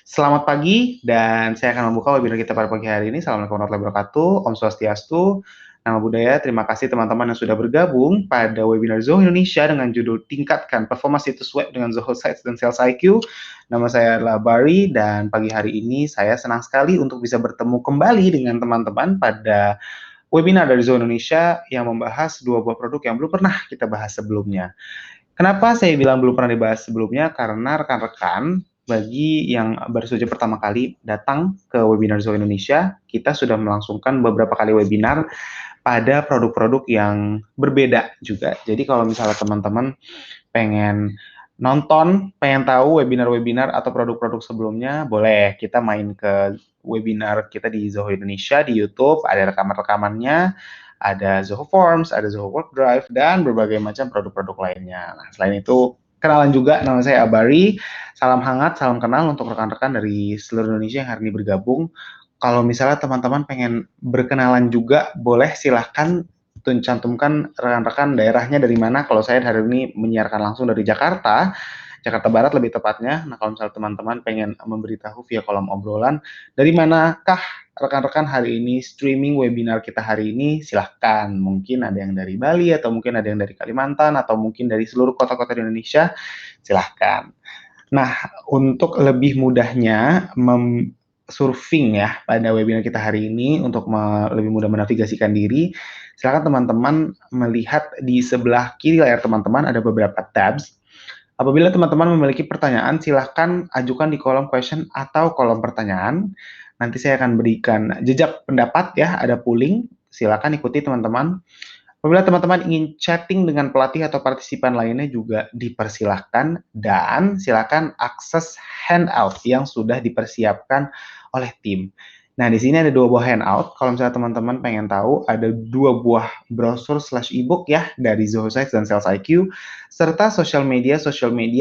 Selamat pagi, dan saya akan membuka webinar kita pada pagi hari ini. Assalamualaikum warahmatullahi wabarakatuh, Om Swastiastu, Nama Budaya. Terima kasih teman-teman yang sudah bergabung pada webinar Zoho Indonesia dengan judul Tingkatkan Performa Situs Web dengan Zoho Sites dan Sales IQ. Nama saya adalah Bari, dan pagi hari ini saya senang sekali untuk bisa bertemu kembali dengan teman-teman pada webinar dari Zoho Indonesia yang membahas dua buah produk yang belum pernah kita bahas sebelumnya. Kenapa saya bilang belum pernah dibahas sebelumnya? Karena rekan-rekan bagi yang baru saja pertama kali datang ke webinar Zoho Indonesia, kita sudah melangsungkan beberapa kali webinar pada produk-produk yang berbeda juga. Jadi kalau misalnya teman-teman pengen nonton, pengen tahu webinar-webinar atau produk-produk sebelumnya, boleh kita main ke webinar kita di Zoho Indonesia di YouTube, ada rekaman-rekamannya, ada Zoho Forms, ada Zoho Work Drive, dan berbagai macam produk-produk lainnya. Nah, selain itu, kenalan juga, nama saya Abari. Salam hangat, salam kenal untuk rekan-rekan dari seluruh Indonesia yang hari ini bergabung. Kalau misalnya teman-teman pengen berkenalan juga, boleh silahkan cantumkan rekan-rekan daerahnya dari mana. Kalau saya hari ini menyiarkan langsung dari Jakarta, Jakarta Barat lebih tepatnya. Nah, kalau misalnya teman-teman pengen memberitahu via kolom obrolan, dari manakah rekan-rekan hari ini streaming webinar kita hari ini, silahkan. Mungkin ada yang dari Bali, atau mungkin ada yang dari Kalimantan, atau mungkin dari seluruh kota-kota di Indonesia, silahkan. Nah, untuk lebih mudahnya surfing ya pada webinar kita hari ini untuk lebih mudah menavigasikan diri, silakan teman-teman melihat di sebelah kiri layar teman-teman ada beberapa tabs. Apabila teman-teman memiliki pertanyaan, silahkan ajukan di kolom question atau kolom pertanyaan. Nanti saya akan berikan jejak pendapat ya, ada polling. Silakan ikuti teman-teman. Apabila teman-teman ingin chatting dengan pelatih atau partisipan lainnya juga dipersilahkan, dan silakan akses handout yang sudah dipersiapkan oleh tim. Nah, di sini ada dua buah handout. Kalau misalnya teman-teman pengen tahu, ada dua buah brosur / ebook ya dari Zoho Sites dan Sales IQ, serta sosial media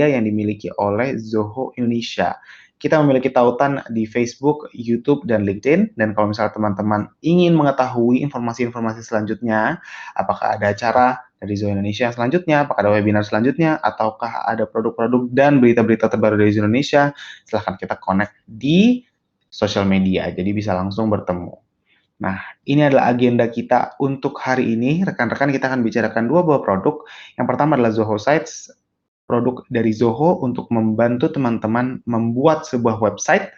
yang dimiliki oleh Zoho Indonesia. Kita memiliki tautan di Facebook, YouTube, dan LinkedIn. Dan kalau misalnya teman-teman ingin mengetahui informasi-informasi selanjutnya, apakah ada acara dari Zoho Indonesia selanjutnya, apakah ada webinar selanjutnya, ataukah ada produk-produk dan berita-berita terbaru dari Zoho Indonesia, silahkan kita connect di sosial media, jadi bisa langsung bertemu. Nah, ini adalah agenda kita untuk hari ini. Rekan-rekan, kita akan bicarakan dua buah produk. Yang pertama adalah Zoho Sites, produk dari Zoho untuk membantu teman-teman membuat sebuah website,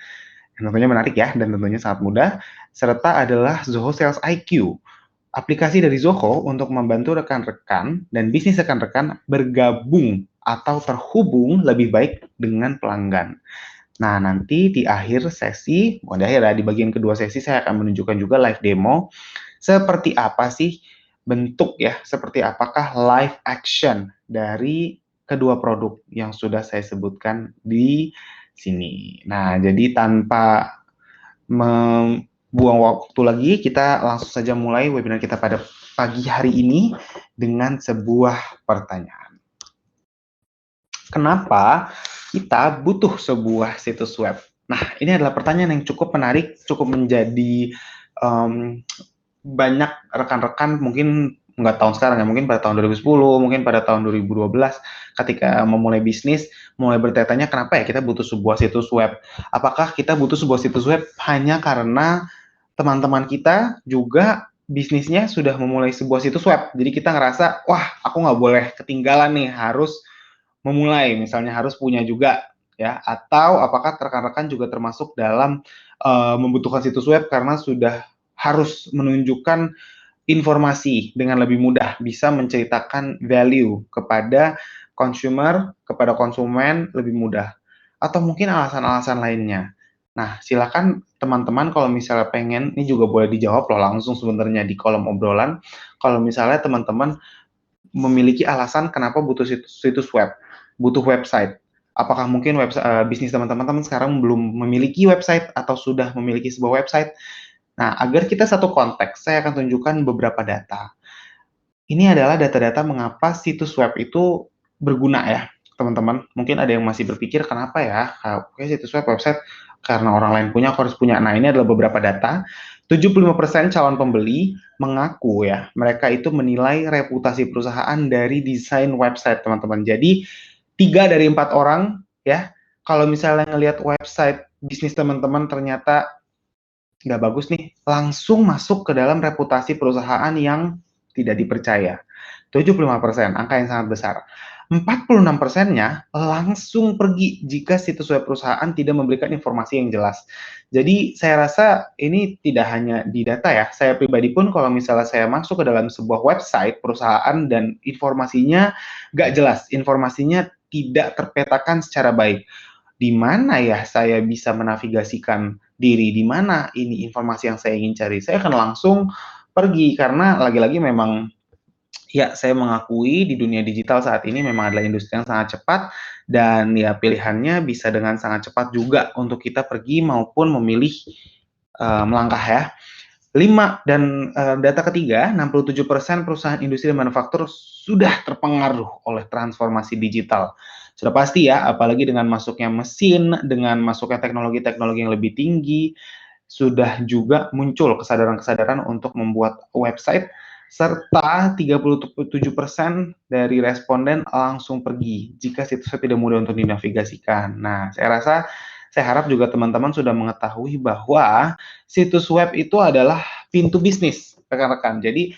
yang tentunya menarik ya, dan tentunya sangat mudah, serta adalah Zoho Sales IQ, aplikasi dari Zoho untuk membantu rekan-rekan dan bisnis rekan-rekan bergabung atau terhubung lebih baik dengan pelanggan. Nah, nanti di akhir sesi, bukan di akhir ya, di bagian kedua sesi saya akan menunjukkan juga live demo, seperti apa sih bentuk ya, seperti apakah live action dari kedua produk yang sudah saya sebutkan di sini. Nah, jadi tanpa membuang waktu lagi, kita langsung saja mulai webinar kita pada pagi hari ini dengan sebuah pertanyaan. Kenapa kita butuh sebuah situs web? Nah, ini adalah pertanyaan yang cukup menarik, cukup menjadi banyak rekan-rekan mungkin nggak tahun sekarang ya, mungkin pada tahun 2010, mungkin pada tahun 2012, ketika memulai bisnis, mulai bertanya-tanya kenapa ya kita butuh sebuah situs web. Apakah kita butuh sebuah situs web hanya karena teman-teman kita juga bisnisnya sudah memulai sebuah situs web. Jadi kita ngerasa, wah aku nggak boleh ketinggalan nih, harus memulai, misalnya harus punya juga ya, atau apakah rekan-rekan juga termasuk dalam membutuhkan situs web karena sudah harus menunjukkan informasi dengan lebih mudah, bisa menceritakan value kepada consumer, kepada konsumen lebih mudah, atau mungkin alasan-alasan lainnya. Nah, silakan teman-teman kalau misalnya pengen, ini juga boleh dijawab loh langsung sebenarnya di kolom obrolan. Kalau misalnya teman-teman memiliki alasan kenapa butuh situs web, butuh website. Apakah mungkin bisnis teman-teman sekarang belum memiliki website atau sudah memiliki sebuah website? Nah, agar kita satu konteks, saya akan tunjukkan beberapa data. Ini adalah data-data mengapa situs web itu berguna ya, teman-teman. Mungkin ada yang masih berpikir, kenapa ya, oke situs website, karena orang lain punya, aku harus punya. Nah, ini adalah beberapa data. 75% calon pembeli mengaku ya, mereka itu menilai reputasi perusahaan dari desain website, teman-teman. Jadi, 3 dari 4 orang ya kalau misalnya ngelihat website bisnis teman-teman ternyata nggak bagus nih, langsung masuk ke dalam reputasi perusahaan yang tidak dipercaya. 75%, angka yang sangat besar. 46%-nya langsung pergi jika situs web perusahaan tidak memberikan informasi yang jelas. Jadi saya rasa ini tidak hanya di data ya, saya pribadi pun kalau misalnya saya masuk ke dalam sebuah website perusahaan dan informasinya nggak jelas, informasinya tidak terpetakan secara baik, di mana ya saya bisa menavigasikan diri, di mana ini informasi yang saya ingin cari. Saya akan langsung pergi karena lagi-lagi memang ya saya mengakui di dunia digital saat ini memang adalah industri yang sangat cepat dan ya pilihannya bisa dengan sangat cepat juga untuk kita pergi maupun memilih melangkah ya. 5 dan data ketiga, 67% perusahaan industri dan manufaktur sudah terpengaruh oleh transformasi digital. Sudah pasti ya, apalagi dengan masuknya mesin, dengan masuknya teknologi-teknologi yang lebih tinggi, sudah juga muncul kesadaran-kesadaran untuk membuat website, serta 37% dari responden langsung pergi jika situsnya tidak mudah untuk dinavigasikan. Nah, saya rasa saya harap juga teman-teman sudah mengetahui bahwa situs web itu adalah pintu bisnis, rekan-rekan. Jadi,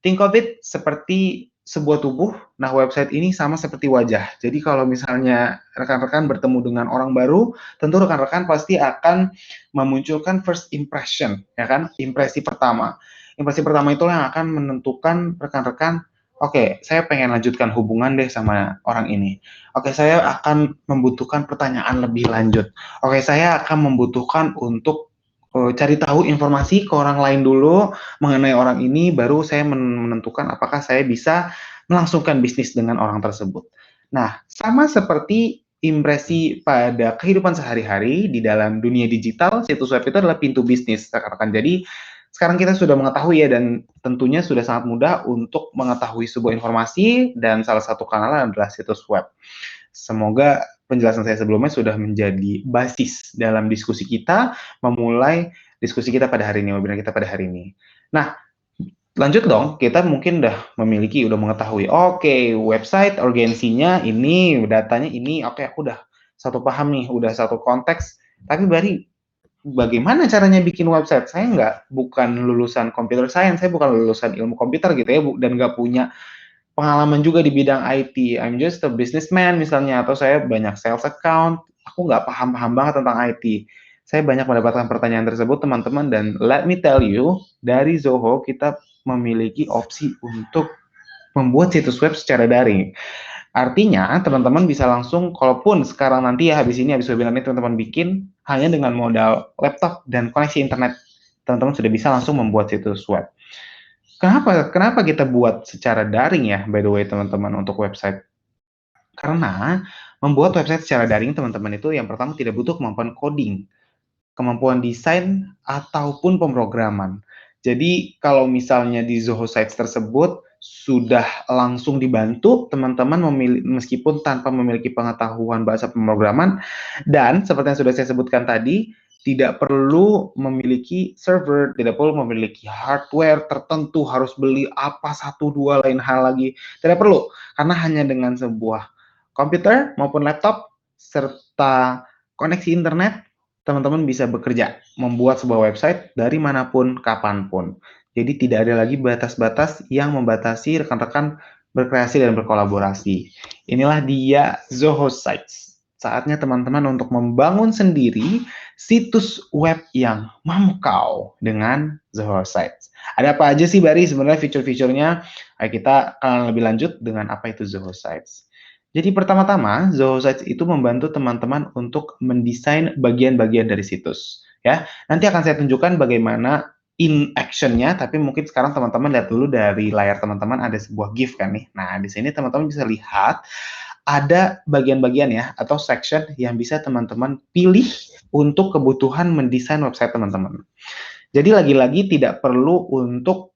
think of it seperti sebuah tubuh. Nah, website ini sama seperti wajah. Jadi, kalau misalnya rekan-rekan bertemu dengan orang baru, tentu rekan-rekan pasti akan memunculkan first impression, ya kan? Impresi pertama. Impresi pertama itulah yang akan menentukan rekan-rekan, oke, saya pengen lanjutkan hubungan deh sama orang ini. Oke, saya akan membutuhkan pertanyaan lebih lanjut. Oke, saya akan membutuhkan untuk cari tahu informasi ke orang lain dulu mengenai orang ini, baru saya menentukan apakah saya bisa melangsungkan bisnis dengan orang tersebut. Nah, sama seperti impresi pada kehidupan sehari-hari di dalam dunia digital, situs web itu adalah pintu bisnis, rekan-rekan. Jadi, sekarang kita sudah mengetahui ya, dan tentunya sudah sangat mudah untuk mengetahui sebuah informasi, dan salah satu kanal adalah situs web. Semoga penjelasan saya sebelumnya sudah menjadi basis dalam diskusi kita, memulai diskusi kita pada hari ini, webinar kita pada hari ini. Nah, lanjut dong, kita mungkin udah mengetahui, oke, website, urgensinya ini, datanya ini, oke, aku udah satu paham nih, udah satu konteks, tapi bagaimana caranya bikin website? Saya bukan lulusan computer science, saya bukan lulusan ilmu komputer gitu ya, dan nggak punya pengalaman juga di bidang IT. I'm just a businessman misalnya, atau saya banyak sales account, aku nggak paham-paham banget tentang IT. Saya banyak mendapatkan pertanyaan tersebut, teman-teman, dan let me tell you, dari Zoho kita memiliki opsi untuk membuat situs web secara daring. Artinya, teman-teman bisa langsung, kalaupun sekarang nanti ya, habis webinar ini teman-teman bikin, hanya dengan modal laptop dan koneksi internet, teman-teman sudah bisa langsung membuat situs web. Kenapa kita buat secara daring ya, by the way, teman-teman, untuk website? Karena membuat website secara daring, teman-teman, itu yang pertama tidak butuh kemampuan coding, kemampuan desain, ataupun pemrograman. Jadi, kalau misalnya di Zoho Sites tersebut sudah langsung dibantu, teman-teman meskipun tanpa memiliki pengetahuan bahasa pemrograman, dan seperti yang sudah saya sebutkan tadi, tidak perlu memiliki server, tidak perlu memiliki hardware tertentu, harus beli apa satu dua lain hal lagi. Tidak perlu, karena hanya dengan sebuah komputer maupun laptop serta koneksi internet, teman-teman bisa bekerja, membuat sebuah website dari manapun, kapanpun. Jadi tidak ada lagi batas-batas yang membatasi rekan-rekan berkreasi dan berkolaborasi. Inilah dia Zoho Sites. Saatnya teman-teman untuk membangun sendiri situs web yang memukau dengan Zoho Sites. Ada apa aja sih, Bari, sebenarnya fitur-fiturnya? Ayo kita akan lebih lanjut dengan apa itu Zoho Sites. Jadi pertama-tama, Zoho Sites itu membantu teman-teman untuk mendesain bagian-bagian dari situs. Ya, nanti akan saya tunjukkan bagaimana in action-nya, tapi mungkin sekarang teman-teman lihat dulu dari layar teman-teman ada sebuah GIF kan nih. Nah, di sini teman-teman bisa lihat ada bagian-bagian ya, atau section yang bisa teman-teman pilih untuk kebutuhan mendesain website teman-teman. Jadi lagi-lagi tidak perlu untuk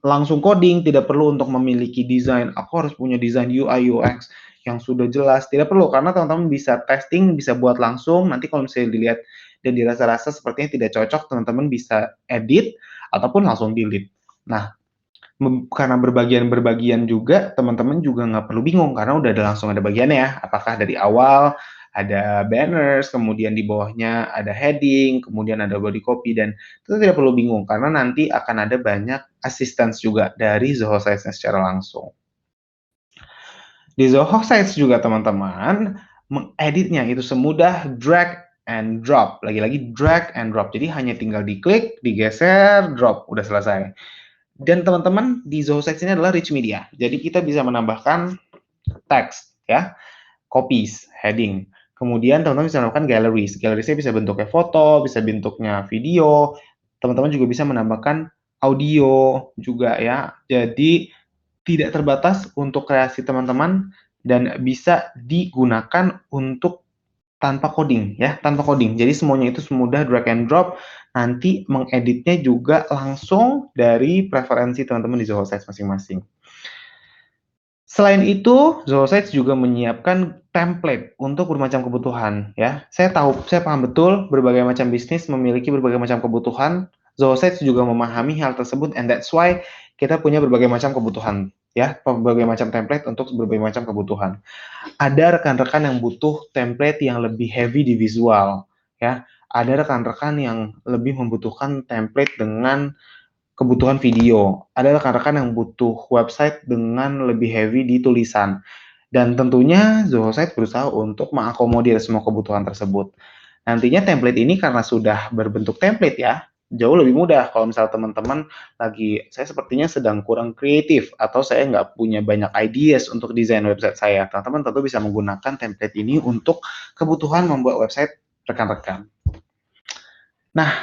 langsung coding, tidak perlu untuk memiliki desain, aku harus punya desain UI UX yang sudah jelas, tidak perlu, karena teman-teman bisa testing, bisa buat langsung, nanti kalau misalnya dilihat dan dirasa-rasa sepertinya tidak cocok, teman-teman bisa edit ataupun langsung delete. Nah, karena berbagian-berbagian juga, teman-teman juga nggak perlu bingung, karena udah langsung ada bagiannya ya, apakah dari awal, ada banners, kemudian di bawahnya ada heading, kemudian ada body copy, dan itu tidak perlu bingung karena nanti akan ada banyak assistance juga dari Zoho Sites secara langsung. Di Zoho Sites juga teman-teman, mengeditnya itu semudah drag and drop. Lagi-lagi drag and drop. Jadi hanya tinggal diklik, digeser, drop, udah selesai. Dan teman-teman di Zoho Sites ini adalah rich media. Jadi kita bisa menambahkan teks, ya, copies, heading. Kemudian teman-teman bisa menambahkan galleries. Galleriesnya bisa bentuknya foto, bisa bentuknya video. Teman-teman juga bisa menambahkan audio juga ya. Jadi tidak terbatas untuk kreasi teman-teman dan bisa digunakan untuk tanpa coding ya, tanpa coding. Jadi semuanya itu semudah drag and drop. Nanti mengeditnya juga langsung dari preferensi teman-teman di Zoho Sites masing-masing. Selain itu, Zoho Sites juga menyiapkan template untuk bermacam kebutuhan ya. Saya paham betul berbagai macam bisnis memiliki berbagai macam kebutuhan. Zoho Sites juga memahami hal tersebut, and that's why kita punya berbagai macam kebutuhan ya, berbagai macam template untuk berbagai macam kebutuhan. Ada rekan-rekan yang butuh template yang lebih heavy di visual ya. Ada rekan-rekan yang lebih membutuhkan template dengan kebutuhan video. Ada rekan-rekan yang butuh website dengan lebih heavy di tulisan. Dan tentunya Zoho Sites berusaha untuk mengakomodir semua kebutuhan tersebut. Nantinya template ini karena sudah berbentuk template ya, jauh lebih mudah kalau misal teman-teman lagi, saya sepertinya sedang kurang kreatif atau saya nggak punya banyak ideas untuk desain website saya. Teman-teman tentu bisa menggunakan template ini untuk kebutuhan membuat website rekan-rekan. Nah,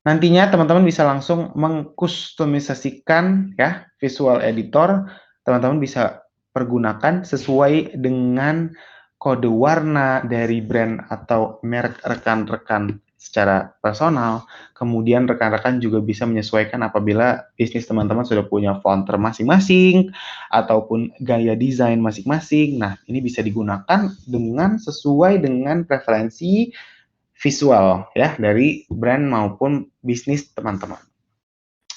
nantinya teman-teman bisa langsung mengkustomisasikan ya visual editor. Teman-teman bisa pergunakan sesuai dengan kode warna dari brand atau merek rekan-rekan secara personal. Kemudian rekan-rekan juga bisa menyesuaikan apabila bisnis teman-teman sudah punya font masing-masing ataupun gaya desain masing-masing. Nah, ini bisa digunakan dengan sesuai dengan preferensi visual ya dari brand maupun bisnis teman-teman.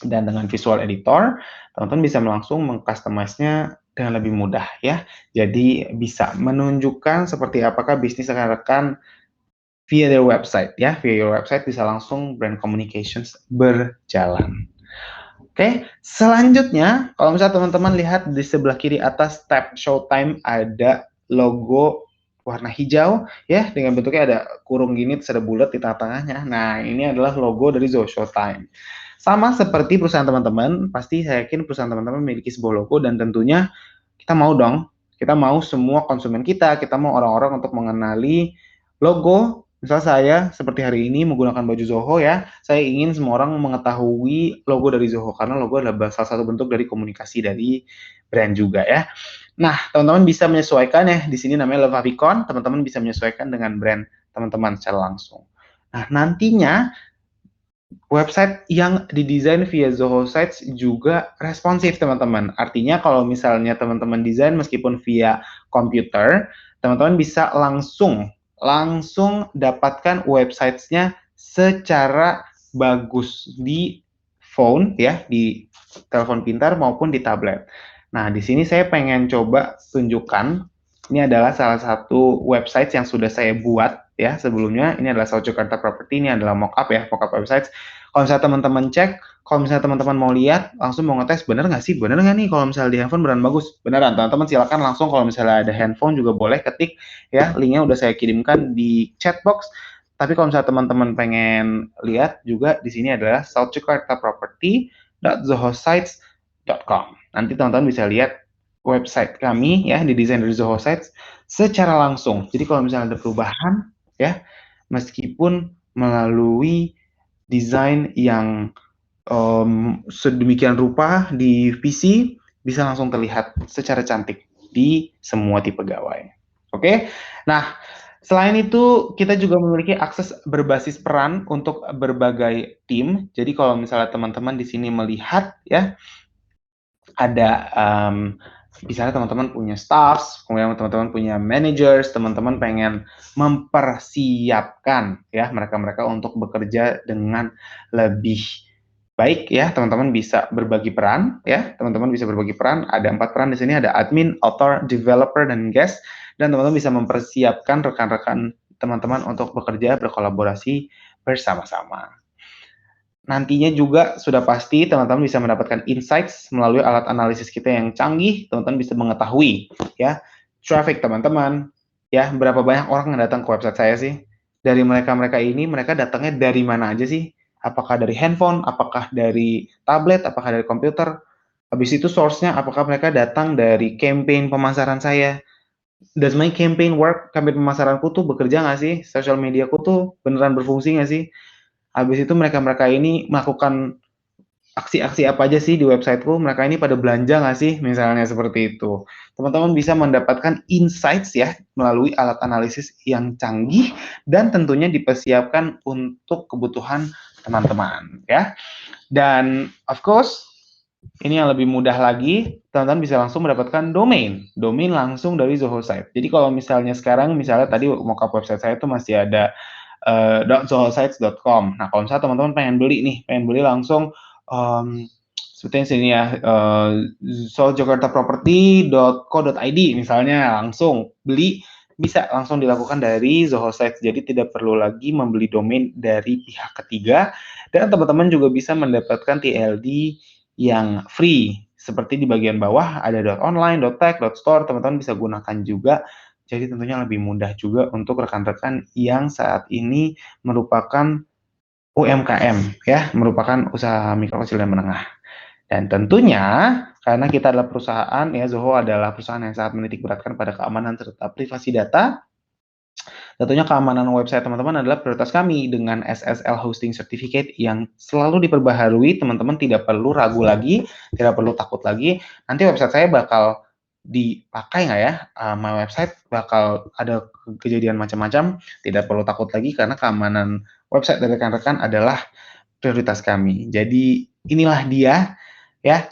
Dan dengan visual editor, teman-teman bisa langsung mengcustomize-nya dengan lebih mudah ya. Jadi bisa menunjukkan seperti apakah bisnis rekan-rekan via their website ya. Via your website bisa langsung brand communications berjalan. Oke, selanjutnya kalau misalnya teman-teman lihat di sebelah kiri atas tab Showtime ada logo warna hijau ya dengan bentuknya ada kurung gini terus ada bulat di tengah-tengahnya. Nah, ini adalah logo dari Zoho Showtime. Sama seperti perusahaan teman-teman, pasti saya yakin perusahaan teman-teman memiliki sebuah logo dan tentunya kita mau dong, kita mau semua konsumen kita mau orang-orang untuk mengenali logo. Misal saya seperti hari ini menggunakan baju Zoho ya, saya ingin semua orang mengetahui logo dari Zoho karena logo adalah salah satu bentuk dari komunikasi dari brand juga ya. Nah, teman-teman bisa menyesuaikan ya, di sini namanya Love Avicon, teman-teman bisa menyesuaikan dengan brand teman-teman secara langsung. Nah, nantinya website yang didesain via Zoho Sites juga responsif teman-teman. Artinya kalau misalnya teman-teman desain meskipun via komputer, teman-teman bisa langsung dapatkan websitenya secara bagus di phone ya, di telepon pintar maupun di tablet. Nah, di sini saya pengen coba tunjukkan. Ini adalah salah satu website yang sudah saya buat ya sebelumnya. Ini adalah South Jakarta Property, ini adalah mockup ya, mockup websites. Kalau misalnya teman-teman cek, kalau misalnya teman-teman mau lihat, langsung mau ngetes, bener nggak sih? Bener nggak nih kalau misalnya di handphone beneran bagus? Beneran, teman-teman silakan langsung kalau misalnya ada handphone juga boleh ketik ya, linknya udah saya kirimkan di chat box. Tapi kalau misalnya teman-teman pengen lihat juga di sini adalah southjakartaproperty.zohosites.com. Nanti teman-teman bisa lihat website kami ya didesain dari Zoho Sites secara langsung. Jadi kalau misalnya ada perubahan ya, meskipun melalui desain yang sedemikian rupa di PC bisa langsung terlihat secara cantik di semua tipe gawai. Oke. Nah, selain itu kita juga memiliki akses berbasis peran untuk berbagai tim. Jadi kalau misalnya teman-teman di sini melihat ya ada misalnya teman-teman punya staff, kemudian teman-teman punya managers, teman-teman pengen mempersiapkan ya mereka-mereka untuk bekerja dengan lebih baik ya, teman-teman bisa berbagi peran ya, teman-teman bisa berbagi peran. Ada 4 peran di sini, ada admin, author, developer, dan guest. dan teman-teman bisa mempersiapkan rekan-rekan teman-teman untuk bekerja berkolaborasi bersama-sama. Nantinya juga sudah pasti teman-teman bisa mendapatkan insights melalui alat analisis kita yang canggih. Teman-teman bisa mengetahui ya traffic teman-teman, ya berapa banyak orang yang datang ke website saya sih. Dari mereka-mereka ini, mereka datangnya dari mana aja sih? Apakah dari handphone, apakah dari tablet, apakah dari komputer? Habis itu source-nya, apakah mereka datang dari campaign pemasaran saya? Does my campaign work? Campaign pemasaranku tuh bekerja nggak sih? Social mediaku tuh beneran berfungsi nggak sih? Habis itu mereka-mereka ini melakukan aksi-aksi apa aja sih di websiteku, mereka ini pada belanja nggak sih, misalnya seperti itu. Teman-teman bisa mendapatkan insights ya melalui alat analisis yang canggih dan tentunya dipersiapkan untuk kebutuhan teman-teman ya. Dan of course, ini yang lebih mudah lagi, teman-teman bisa langsung mendapatkan domain langsung dari Zoho Site. Jadi kalau misalnya sekarang, misalnya tadi mockup website saya itu masih ada .zohosites.com. Nah, kalau misalnya teman-teman pengen beli langsung seperti sini ya, sojakartaproperty.co.id misalnya, langsung beli bisa langsung dilakukan dari Zoho Sites. Jadi tidak perlu lagi membeli domain dari pihak ketiga, dan teman-teman juga bisa mendapatkan TLD yang free. Seperti di bagian bawah ada .online, .tech, .store, teman-teman bisa gunakan juga. Jadi tentunya lebih mudah juga untuk rekan-rekan yang saat ini merupakan UMKM ya, merupakan usaha mikro kecil dan menengah. Dan tentunya karena kita adalah perusahaan ya, Zoho adalah perusahaan yang sangat menitik beratkan pada keamanan serta privasi data. Tentunya keamanan website teman-teman adalah prioritas kami dengan SSL Hosting Certificate yang selalu diperbaharui. Teman-teman tidak perlu ragu lagi, tidak perlu takut lagi. Nanti website saya bakal dipakai nggak ya? My website bakal ada kejadian macam-macam. Tidak perlu takut lagi karena keamanan website dari rekan-rekan adalah prioritas kami. Jadi inilah dia ya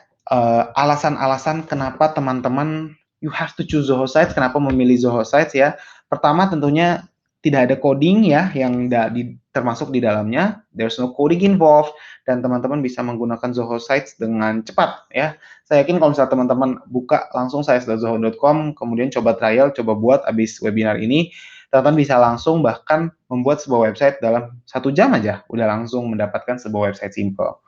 alasan-alasan kenapa teman-teman you have to choose Zoho Sites, kenapa memilih Zoho Sites ya. Pertama tentunya tidak ada coding ya yang termasuk di dalamnya. There's no coding involved dan teman-teman bisa menggunakan Zoho Sites dengan cepat ya. Saya yakin kalau misalnya teman-teman buka langsung sites.zoho.com, kemudian coba trial, coba buat abis webinar ini, teman-teman bisa langsung bahkan membuat sebuah website dalam 1 jam aja, udah langsung mendapatkan sebuah website simple.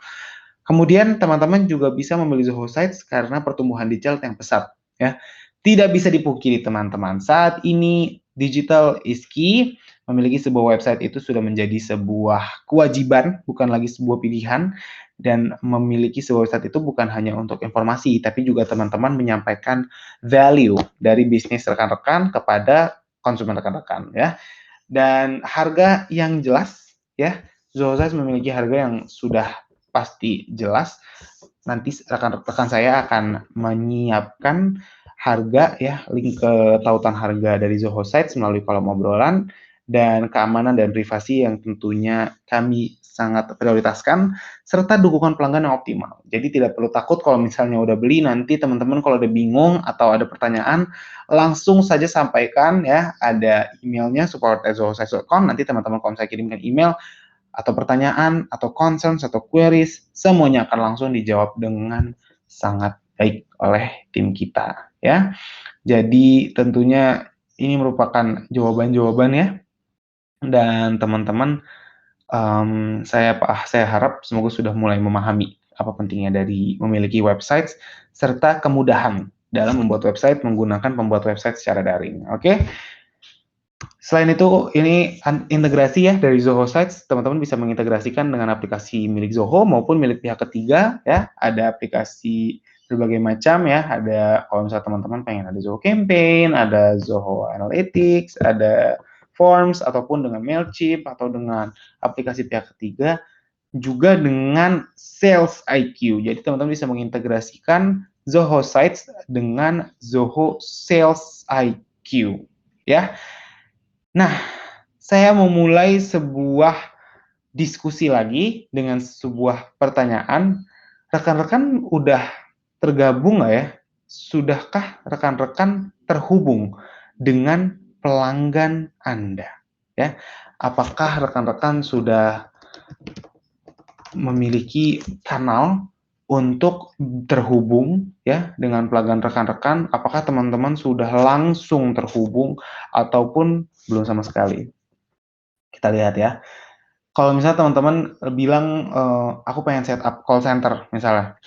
Kemudian teman-teman juga bisa memilih Zoho Sites karena pertumbuhan digital yang pesat ya. Tidak bisa dipungkiri teman-teman, saat ini digital is key. Memiliki sebuah website itu sudah menjadi sebuah kewajiban, bukan lagi sebuah pilihan. Dan memiliki sebuah website itu bukan hanya untuk informasi, tapi juga teman-teman menyampaikan value dari bisnis rekan-rekan kepada konsumen rekan-rekan ya. Dan harga yang jelas ya, Zoho Sites memiliki harga yang sudah pasti jelas. Nanti rekan-rekan saya akan menyiapkan harga ya, link ke tautan harga dari Zoho Sites melalui kolom obrolan, dan keamanan dan privasi yang tentunya kami sangat prioritaskan, serta dukungan pelanggan yang optimal. Jadi tidak perlu takut kalau misalnya udah beli, nanti teman-teman kalau ada bingung atau ada pertanyaan, langsung saja sampaikan ya, ada emailnya support@zohosites.com. Nanti teman-teman kalau saya kirimkan email atau pertanyaan atau concerns atau queries, semuanya akan langsung dijawab dengan sangat baik oleh tim kita ya. Jadi tentunya ini merupakan jawaban-jawaban ya, dan teman-teman saya harap semoga sudah mulai memahami apa pentingnya dari memiliki website serta kemudahan dalam membuat website menggunakan pembuat website secara daring. Oke. Selain itu, ini integrasi ya dari Zoho Sites, teman-teman bisa mengintegrasikan dengan aplikasi milik Zoho maupun milik pihak ketiga ya. Ada aplikasi berbagai macam ya. Ada kalau misalnya teman-teman pengen ada Zoho Campaign, ada Zoho Analytics, ada Forms ataupun dengan Mailchimp atau dengan aplikasi pihak ketiga, juga dengan Sales IQ. Jadi teman-teman bisa mengintegrasikan Zoho Sites dengan Zoho Sales IQ ya. Nah, saya memulai sebuah diskusi lagi dengan sebuah pertanyaan. Rekan-rekan udah tergabung nggak ya? Sudahkah rekan-rekan terhubung dengan pelanggan Anda? Ya, apakah rekan-rekan sudah memiliki kanal untuk terhubung ya dengan pelanggan rekan-rekan, apakah teman-teman sudah langsung terhubung ataupun belum sama sekali? Kita lihat ya. Kalau misalnya teman-teman bilang, "Aku pengen set up call center," misalnya.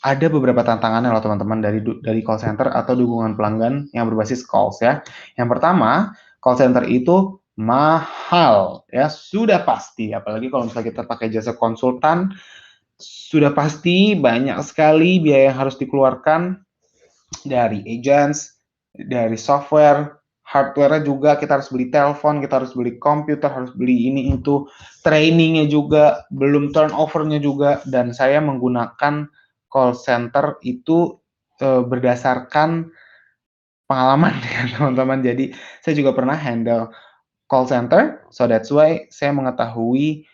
Ada beberapa tantangannya loh teman-teman dari call center atau dukungan pelanggan yang berbasis calls ya. Yang pertama, call center itu mahal ya, sudah pasti. Apalagi kalau misalnya kita pakai jasa konsultan, sudah pasti banyak sekali biaya yang harus dikeluarkan dari agents, dari software, hardware-nya juga kita harus beli telepon, kita harus beli komputer, harus beli ini itu, trainingnya juga, belum turnover-nya juga, dan saya menggunakan call center itu berdasarkan pengalaman ya teman-teman. Jadi saya juga pernah handle call center, so that's why saya mengetahui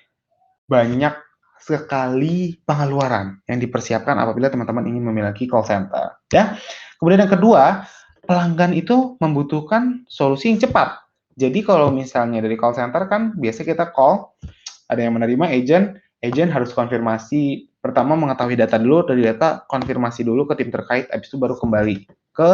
banyak sekali pengeluaran yang dipersiapkan apabila teman-teman ingin memiliki call center, ya. Kemudian yang kedua, pelanggan itu membutuhkan solusi yang cepat. Jadi kalau misalnya dari call center kan biasa kita call, ada yang menerima agent, agent harus konfirmasi, pertama mengetahui data dulu, dari data konfirmasi dulu ke tim terkait, habis itu baru kembali ke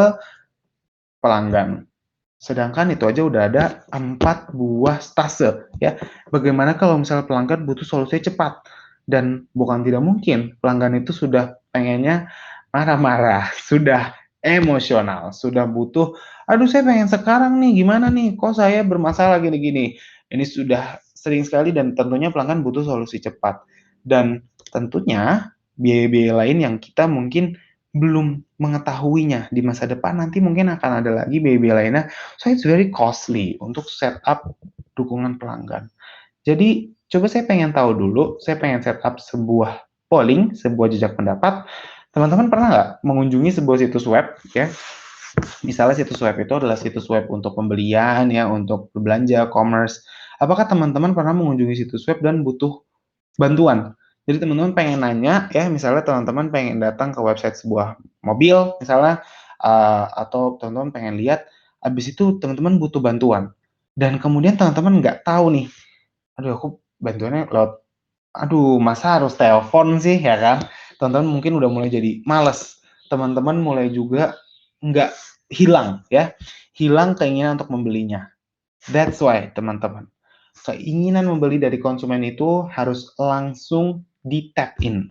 pelanggan. Sedangkan itu aja udah ada 4 buah stase ya. Bagaimana kalau misalnya pelanggan butuh solusi cepat? Dan bukan tidak mungkin, pelanggan itu sudah pengennya marah-marah, sudah emosional, sudah butuh, "Aduh saya pengen sekarang nih, gimana nih? Kok saya bermasalah gini-gini." Ini sudah sering sekali dan tentunya pelanggan butuh solusi cepat. Dan tentunya biaya-biaya lain yang kita mungkin belum mengetahuinya di masa depan, nanti mungkin akan ada lagi biaya-biaya lainnya. So it's very costly untuk setup dukungan pelanggan. Jadi coba saya pengen tahu dulu, saya pengen setup sebuah polling, sebuah jejak pendapat. Teman-teman pernah nggak mengunjungi sebuah situs web ya? Misalnya situs web itu adalah situs web untuk pembelian ya, untuk berbelanja, commerce. Apakah teman-teman pernah mengunjungi situs web dan butuh bantuan? Jadi teman-teman pengen nanya ya, misalnya teman-teman pengen datang ke website sebuah mobil misalnya, atau teman-teman pengen lihat, habis itu teman-teman butuh bantuan. Dan kemudian teman-teman nggak tahu nih, "Aduh aku bantuannya lewat aduh masa harus telepon sih?" Ya kan? Teman-teman mungkin udah mulai jadi males, teman-teman mulai juga nggak hilang ya, hilang keinginan untuk membelinya. That's why teman-teman, keinginan membeli dari konsumen itu harus langsung di-tap in,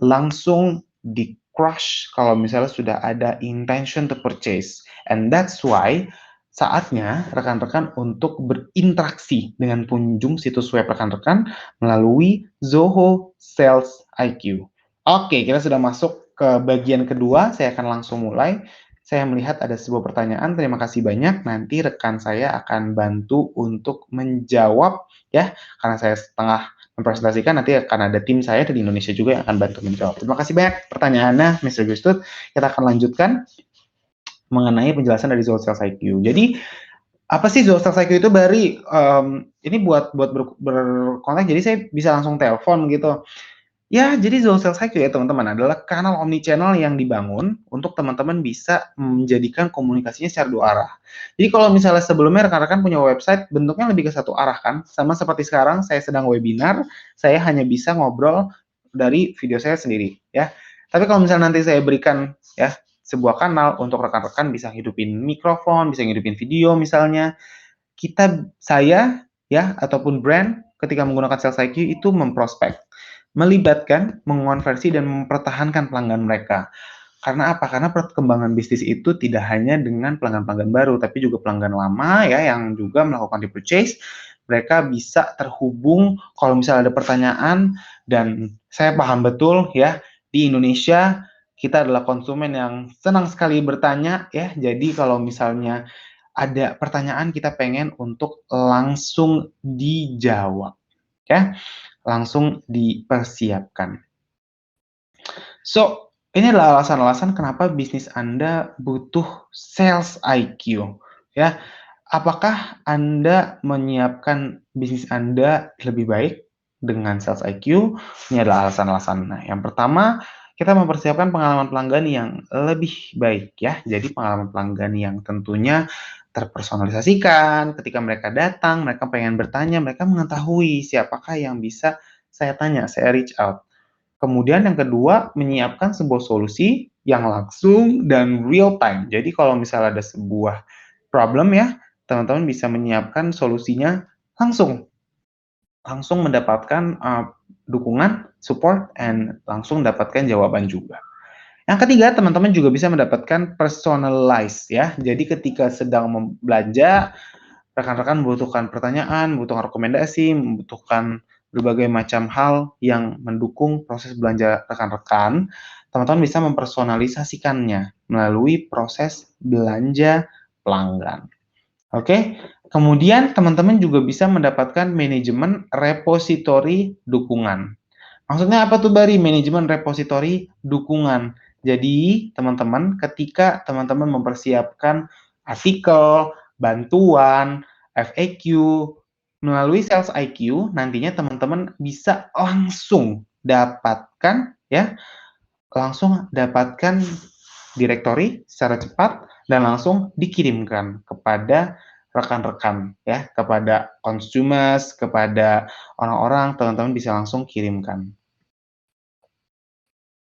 langsung di-crush kalau misalnya sudah ada intention to purchase. And that's why saatnya rekan-rekan untuk berinteraksi dengan pengunjung situs web rekan-rekan melalui Zoho Sales IQ. Oke, kita sudah masuk ke bagian kedua, saya akan langsung mulai. Saya melihat ada sebuah pertanyaan, terima kasih banyak. Nanti rekan saya akan bantu untuk menjawab ya, karena saya setengah mempresentasikan, nanti akan ada tim saya dari Indonesia juga yang akan bantu menjawab. Terima kasih banyak pertanyaannya, Mr. Gustut. Kita akan lanjutkan mengenai penjelasan dari Zoho Sales IQ. Jadi, apa sih Zoho Sales IQ itu, Bari? Ini buat berkontak, jadi saya bisa langsung telepon gitu. Ya, jadi Zoho Sales IQ ya teman-teman adalah kanal omnichannel yang dibangun untuk teman-teman bisa menjadikan komunikasinya secara dua arah. Jadi kalau misalnya sebelumnya rekan-rekan punya website, bentuknya lebih ke satu arah kan, sama seperti sekarang saya sedang webinar, saya hanya bisa ngobrol dari video saya sendiri ya. Tapi kalau misalnya nanti saya berikan ya sebuah kanal untuk rekan-rekan bisa hidupin mikrofon, bisa hidupin video misalnya, saya ya ataupun brand ketika menggunakan Sales IQ itu memprospek, melibatkan, mengonversi dan mempertahankan pelanggan mereka. Karena apa? Karena perkembangan bisnis itu tidak hanya dengan pelanggan-pelanggan baru, tapi juga pelanggan lama ya yang juga melakukan repurchase. Mereka bisa terhubung kalau misalnya ada pertanyaan, dan saya paham betul ya, di Indonesia kita adalah konsumen yang senang sekali bertanya ya. Jadi kalau misalnya ada pertanyaan kita pengen untuk langsung dijawab ya, langsung dipersiapkan. So, ini adalah alasan-alasan kenapa bisnis Anda butuh sales IQ ya. Apakah Anda menyiapkan bisnis Anda lebih baik dengan sales IQ? Ini adalah alasan-alasan. Nah, yang pertama, kita mempersiapkan pengalaman pelanggan yang lebih baik ya. Jadi pengalaman pelanggan yang tentunya terpersonalisasikan, ketika mereka datang, mereka pengen bertanya, mereka mengetahui siapakah yang bisa saya tanya, saya reach out. Kemudian yang kedua, menyiapkan sebuah solusi yang langsung dan real time. Jadi kalau misalnya ada sebuah problem ya, teman-teman bisa menyiapkan solusinya langsung mendapatkan dukungan, support, and langsung dapatkan jawaban juga. Yang ketiga, teman-teman juga bisa mendapatkan personalized ya. Jadi ketika sedang belanja, rekan-rekan membutuhkan pertanyaan, membutuhkan rekomendasi, membutuhkan berbagai macam hal yang mendukung proses belanja rekan-rekan, teman-teman bisa mempersonalisasikannya melalui proses belanja pelanggan. Oke, kemudian teman-teman juga bisa mendapatkan manajemen repositori dukungan. Maksudnya apa tuh Bari? Manajemen repositori dukungan. Jadi teman-teman ketika teman-teman mempersiapkan artikel, bantuan, FAQ, melalui Sales IQ, nantinya teman-teman bisa langsung dapatkan direktori secara cepat dan langsung dikirimkan kepada rekan-rekan ya, kepada consumers, kepada orang-orang, teman-teman bisa langsung kirimkan.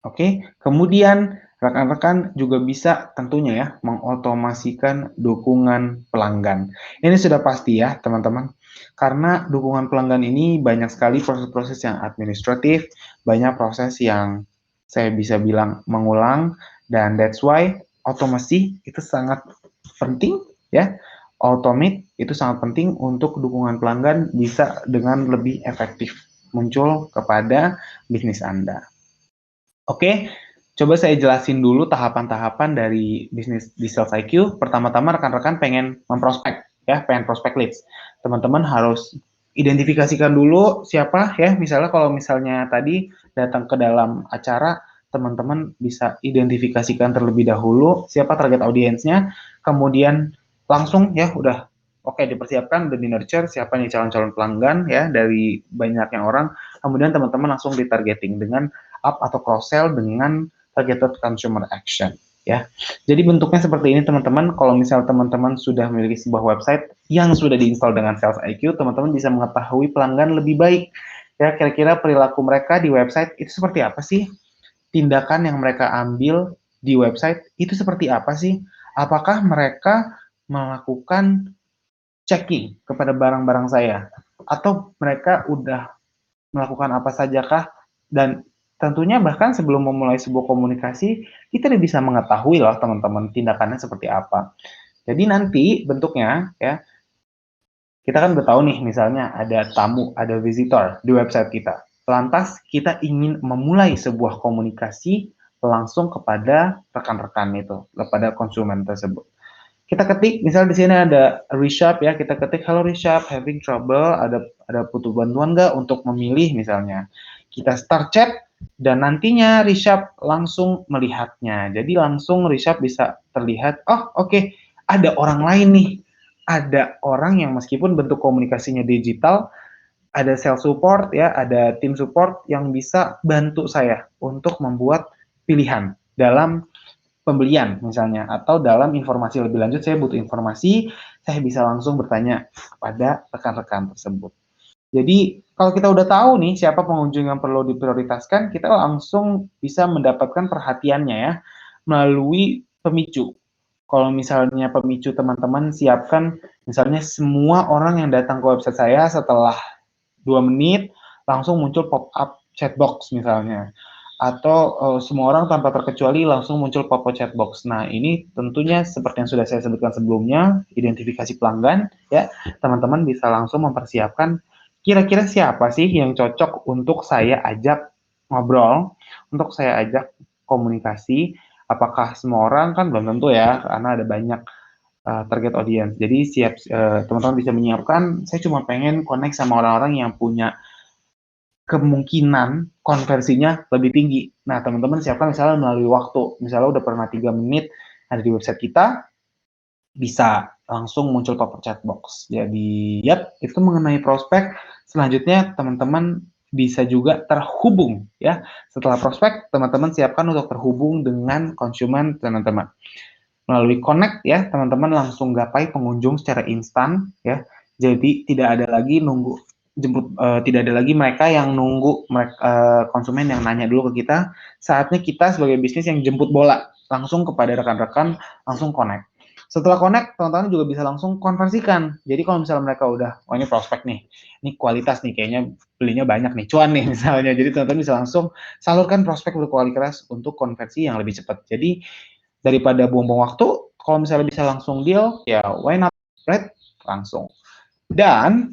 Oke, kemudian rekan-rekan juga bisa tentunya ya mengotomasikan dukungan pelanggan. Ini sudah pasti ya teman-teman, karena dukungan pelanggan ini banyak sekali proses-proses yang administratif, banyak proses yang saya bisa bilang mengulang, dan that's why otomasi itu sangat penting ya. Automate itu sangat penting untuk dukungan pelanggan bisa dengan lebih efektif muncul kepada bisnis Anda. Oke, coba saya jelasin dulu tahapan-tahapan dari bisnis di Sales IQ. Pertama-tama rekan-rekan pengen memprospek, ya, pengen prospek leads. Teman-teman harus identifikasikan dulu siapa ya. Misalnya kalau misalnya tadi datang ke dalam acara, teman-teman bisa identifikasikan terlebih dahulu siapa target audiensnya, kemudian langsung ya udah oke dipersiapkan, udah di nurture siapa nih calon-calon pelanggan ya dari banyaknya orang. Kemudian teman-teman langsung ditargeting dengan up atau cross sell dengan targeted consumer action ya. Jadi bentuknya seperti ini teman-teman. Kalau misal teman-teman sudah memiliki sebuah website yang sudah diinstal dengan Sales IQ, teman-teman bisa mengetahui pelanggan lebih baik. Ya, kira-kira perilaku mereka di website itu seperti apa sih? Tindakan yang mereka ambil di website itu seperti apa sih? Apakah mereka melakukan checking kepada barang-barang saya? Atau mereka udah melakukan apa sajakah? Dan tentunya bahkan sebelum memulai sebuah komunikasi, kita bisa mengetahui loh teman-teman tindakannya seperti apa. Jadi nanti bentuknya ya, kita kan udah tahu nih misalnya ada tamu, ada visitor di website kita. Lantas kita ingin memulai sebuah komunikasi langsung kepada rekan-rekan itu, kepada konsumen tersebut. Kita ketik, misal di sini ada Rishab ya, kita ketik hello Rishab, having trouble, ada butuh bantuan nggak untuk memilih misalnya. Kita start chat dan nantinya Rishab langsung melihatnya. Jadi langsung Rishab bisa terlihat, oh oke, ada orang lain nih. Ada orang yang meskipun bentuk komunikasinya digital, ada sales support ya, ada tim support yang bisa bantu saya untuk membuat pilihan dalam pembelian misalnya, atau dalam informasi lebih lanjut saya butuh informasi, saya bisa langsung bertanya kepada rekan-rekan tersebut. Jadi kalau kita udah tahu nih siapa pengunjung yang perlu diprioritaskan, kita langsung bisa mendapatkan perhatiannya ya melalui pemicu. Kalau misalnya pemicu teman-teman siapkan misalnya semua orang yang datang ke website saya setelah 2 menit langsung muncul pop-up chatbox misalnya, atau semua orang tanpa terkecuali langsung muncul pop-up chatbox. Nah, ini tentunya seperti yang sudah saya sebutkan sebelumnya, identifikasi pelanggan ya. Teman-teman bisa langsung mempersiapkan kira-kira siapa sih yang cocok untuk saya ajak ngobrol, untuk saya ajak komunikasi. Apakah semua orang kan belum tentu ya, karena ada banyak target audience. Jadi teman-teman bisa menyiapkan, saya cuma pengen connect sama orang-orang yang punya kemungkinan konversinya lebih tinggi. Nah, teman-teman siapkan misalnya melalui waktu. Misalnya udah pernah 3 menit ada di website kita, bisa langsung muncul pop-up chatbox. Jadi, itu mengenai prospek. Selanjutnya, teman-teman bisa juga terhubung ya. Setelah prospek, teman-teman siapkan untuk terhubung dengan konsumen teman-teman. Melalui connect ya, teman-teman langsung gapai pengunjung secara instan ya. Jadi tidak ada lagi nunggu tidak ada lagi mereka yang nunggu konsumen yang nanya dulu ke kita. Saatnya kita sebagai bisnis yang jemput bola langsung kepada rekan-rekan, langsung connect. Setelah connect, teman-teman juga bisa langsung konversikan. Jadi kalau misalnya mereka udah, oh ini prospek nih, ini kualitas nih, kayaknya belinya banyak nih, cuan nih misalnya. Jadi teman-teman bisa langsung salurkan prospek berkualitas untuk konversi yang lebih cepat. Jadi daripada buang-buang waktu, kalau misalnya bisa langsung deal, ya why not, right? Langsung. Dan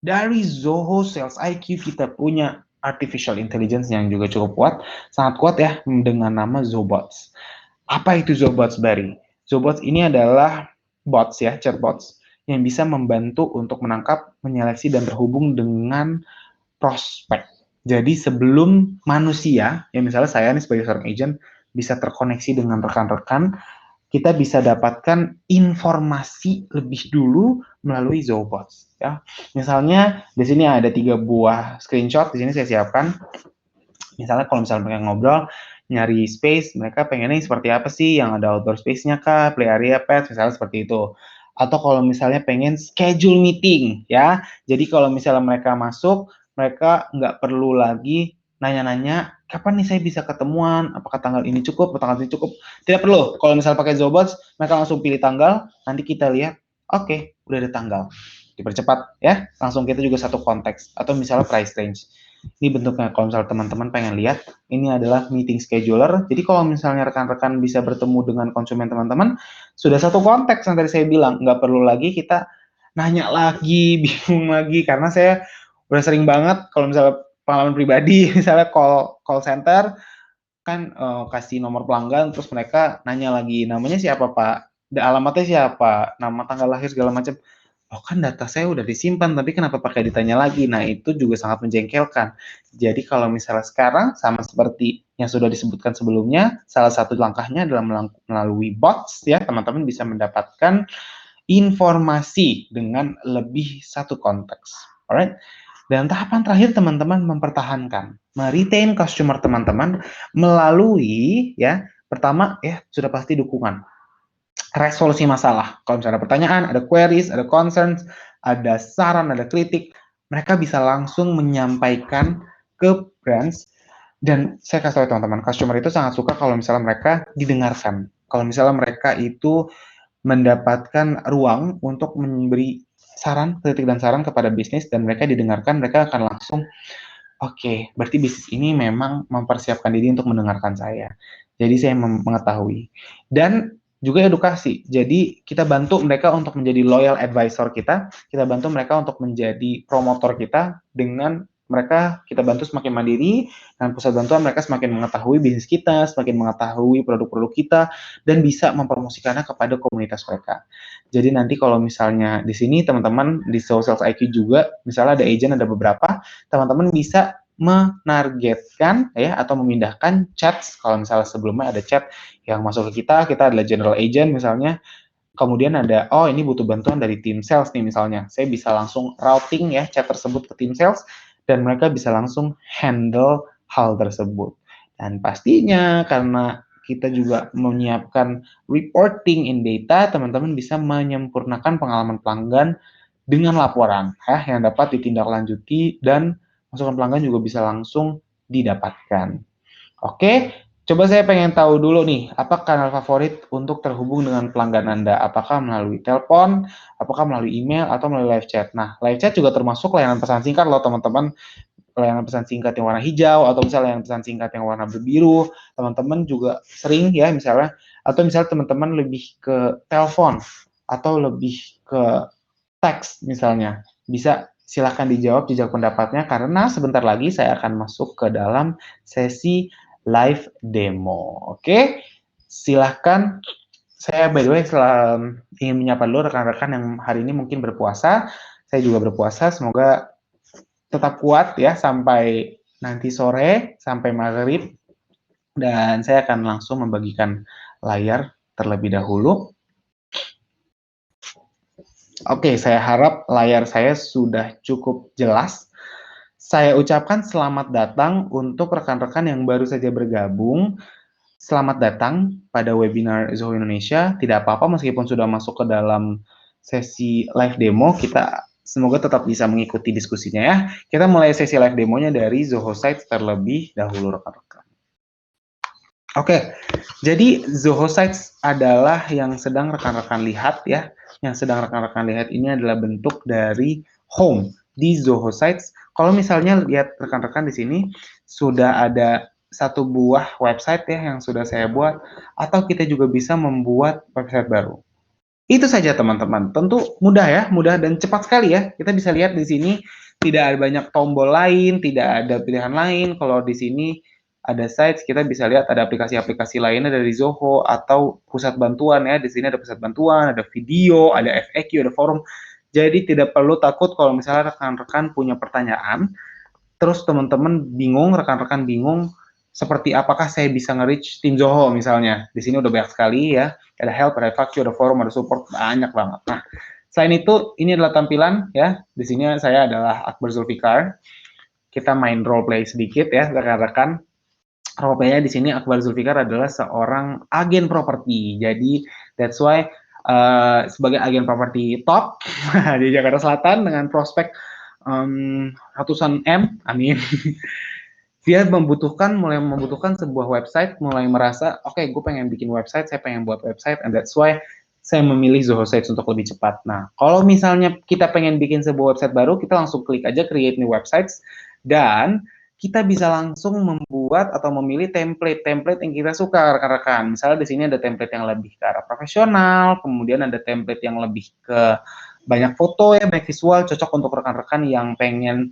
dari Zoho Sales IQ kita punya artificial intelligence yang juga cukup kuat, sangat kuat ya, dengan nama Zobots. Apa itu Zobots, Barry? Zobots ini adalah bots ya, chatbots yang bisa membantu untuk menangkap, menyeleksi, dan terhubung dengan prospek. Jadi sebelum manusia, ya misalnya saya nih sebagai seorang agent, bisa terkoneksi dengan rekan-rekan, kita bisa dapatkan informasi lebih dulu melalui Zobots. Ya, misalnya di sini ada 3 buah screenshot, di sini saya siapkan. Misalnya kalau misalnya mereka ngobrol, nyari space, mereka pengennya seperti apa sih, yang ada outdoor space-nya kah, play area, pets, misalnya seperti itu. Atau kalau misalnya pengen schedule meeting, ya. Jadi kalau misalnya mereka masuk, mereka nggak perlu lagi nanya-nanya, kapan nih saya bisa ketemuan, apakah tanggal ini cukup, atau tanggal ini cukup. Tidak perlu. Kalau misalnya pakai Zobots, mereka langsung pilih tanggal, nanti kita lihat, oke, udah ada tanggal. Dipercepat, ya. Langsung kita juga satu konteks. Atau misalnya price range. Ini bentuknya, kalau misalnya teman-teman pengen lihat, ini adalah meeting scheduler. Jadi kalau misalnya rekan-rekan bisa bertemu dengan konsumen teman-teman, sudah satu konteks yang tadi saya bilang, nggak perlu lagi kita nanya lagi, bingung lagi, karena saya udah sering banget kalau misalnya pengalaman pribadi, misalnya call center, kan kasih nomor pelanggan, terus mereka nanya lagi, namanya siapa Pak? Alamatnya siapa? Nama, tanggal lahir, segala macam. Oh kan data saya udah disimpan, tapi kenapa pakai ditanya lagi? Nah itu juga sangat menjengkelkan. Jadi kalau misalnya sekarang, sama seperti yang sudah disebutkan sebelumnya, salah satu langkahnya adalah melalui bots, ya teman-teman bisa mendapatkan informasi dengan lebih satu konteks. Alright? Dan tahapan terakhir teman-teman mempertahankan, meretain customer teman-teman melalui, ya pertama ya sudah pasti dukungan, resolusi masalah. Kalau misalnya ada pertanyaan, ada queries, ada concerns, ada saran, ada kritik, mereka bisa langsung menyampaikan ke brands. Dan saya kasih tahu teman-teman, customer itu sangat suka kalau misalnya mereka didengarkan. Kalau misalnya mereka itu mendapatkan ruang untuk memberi saran, kritik dan saran kepada bisnis, dan mereka didengarkan, mereka akan langsung, oke, berarti bisnis ini memang mempersiapkan diri untuk mendengarkan saya. Jadi saya mengetahui. Dan juga edukasi. Jadi kita bantu mereka untuk menjadi loyal advisor kita bantu mereka untuk menjadi promotor kita, dengan mereka kita bantu semakin mandiri, dan pusat bantuan mereka semakin mengetahui bisnis kita, semakin mengetahui produk-produk kita, dan bisa mempromosikannya kepada komunitas mereka. Jadi nanti kalau misalnya di sini teman-teman di Social IQ juga, misalnya ada agent, ada beberapa, teman-teman bisa menargetkan ya atau memindahkan chat. Kalau misalnya sebelumnya ada chat yang masuk ke kita adalah general agent misalnya, kemudian ada, oh ini butuh bantuan dari tim sales nih misalnya, saya bisa langsung routing ya chat tersebut ke tim sales, dan mereka bisa langsung handle hal tersebut. Dan pastinya karena kita juga menyiapkan reporting in data, teman-teman bisa menyempurnakan pengalaman pelanggan dengan laporan ya, yang dapat ditindaklanjuti, dan masukan pelanggan juga bisa langsung didapatkan. Oke, coba saya pengen tahu dulu nih, apa kanal favorit untuk terhubung dengan pelanggan Anda? Apakah melalui telepon, apakah melalui email, atau melalui live chat? Nah, live chat juga termasuk layanan pesan singkat loh teman-teman. Layanan pesan singkat yang warna hijau, atau misalnya layanan pesan singkat yang warna berbiru. Teman-teman juga sering ya misalnya, atau misalnya teman-teman lebih ke telepon, atau lebih ke teks misalnya. Bisa silahkan dijawab jejak pendapatnya, karena sebentar lagi saya akan masuk ke dalam sesi live demo. Oke, silahkan. Saya by the way ingin menyapa dulu rekan-rekan yang hari ini mungkin berpuasa. Saya juga berpuasa, semoga tetap kuat ya sampai nanti sore, sampai maghrib. Dan saya akan langsung membagikan layar terlebih dahulu. Oke, saya harap layar saya sudah cukup jelas. Saya ucapkan selamat datang untuk rekan-rekan yang baru saja bergabung. Selamat datang pada webinar Zoho Indonesia. Tidak apa-apa meskipun sudah masuk ke dalam sesi live demo, kita Semoga tetap bisa mengikuti diskusinya ya. Kita mulai sesi live demonya dari Zoho Sites terlebih dahulu rekan-rekan. Oke, jadi Zoho Sites adalah yang sedang rekan-rekan lihat ya. Yang sedang rekan-rekan lihat ini adalah bentuk dari home di Zoho Sites. Kalau misalnya lihat rekan-rekan di sini sudah ada satu buah website ya yang sudah saya buat, atau kita juga bisa membuat website baru. Itu saja teman-teman. Tentu mudah ya, mudah dan cepat sekali ya. Kita bisa lihat di sini tidak ada banyak tombol lain, tidak ada pilihan lain. Kalau di sini ada sites, kita bisa lihat ada aplikasi-aplikasi lainnya dari Zoho atau pusat bantuan ya. Di sini ada pusat bantuan, ada video, ada FAQ, ada forum. Jadi tidak perlu takut kalau misalnya rekan-rekan punya pertanyaan, terus teman-teman bingung, rekan-rekan bingung, seperti apakah saya bisa nge-reach tim Zoho misalnya. Di sini udah banyak sekali ya, ada help, ada FAQ, ada forum, ada support, banyak banget. Nah, selain itu, ini adalah tampilan ya. Di sini saya adalah Akbar Zulfikar. Kita main role play sedikit ya, rekan-rekan. Role play-nya di sini Akbar Zulfikar adalah seorang agen properti. Jadi, that's why sebagai agen properti top di Jakarta Selatan dengan prospek ratusan M, amin. Dia mulai membutuhkan sebuah website, mulai merasa, oke, gue pengen bikin website, saya pengen buat website, and that's why saya memilih Zoho Sites untuk lebih cepat. Nah, kalau misalnya kita pengen bikin sebuah website baru, kita langsung klik aja create new websites, dan kita bisa langsung membuat atau memilih template yang kita suka, rekan-rekan. Misalnya di sini ada template yang lebih ke arah profesional, kemudian ada template yang lebih ke banyak foto ya, banyak visual, cocok untuk rekan-rekan yang pengen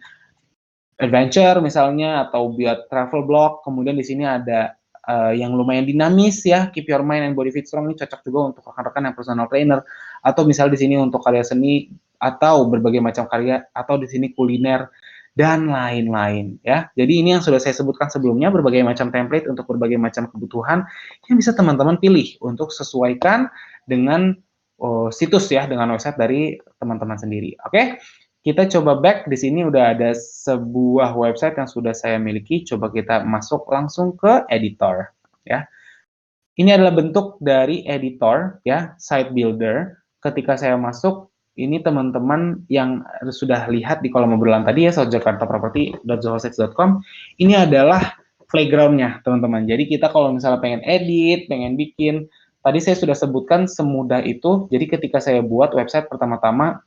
adventure misalnya atau buat travel blog. Kemudian di sini ada yang lumayan dinamis ya, keep your mind and body fit strong, ini cocok juga untuk rekan-rekan yang personal trainer, atau misal di sini untuk karya seni atau berbagai macam karya, atau di sini kuliner dan lain-lain ya. Jadi ini yang sudah saya sebutkan sebelumnya, berbagai macam template untuk berbagai macam kebutuhan yang bisa teman-teman pilih untuk sesuaikan dengan situs ya, dengan website dari teman-teman sendiri. Oke? Kita coba back, di sini udah ada sebuah website yang sudah saya miliki. Coba kita masuk langsung ke editor ya. Ini adalah bentuk dari editor ya, site builder. Ketika saya masuk, ini teman-teman yang sudah lihat di kolom obrolan tadi ya, jakartaproperty.zohosites.com, ini adalah playgroundnya teman-teman. Jadi kita kalau misalnya pengen edit, pengen bikin, tadi saya sudah sebutkan semudah itu. Jadi ketika saya buat website pertama-tama,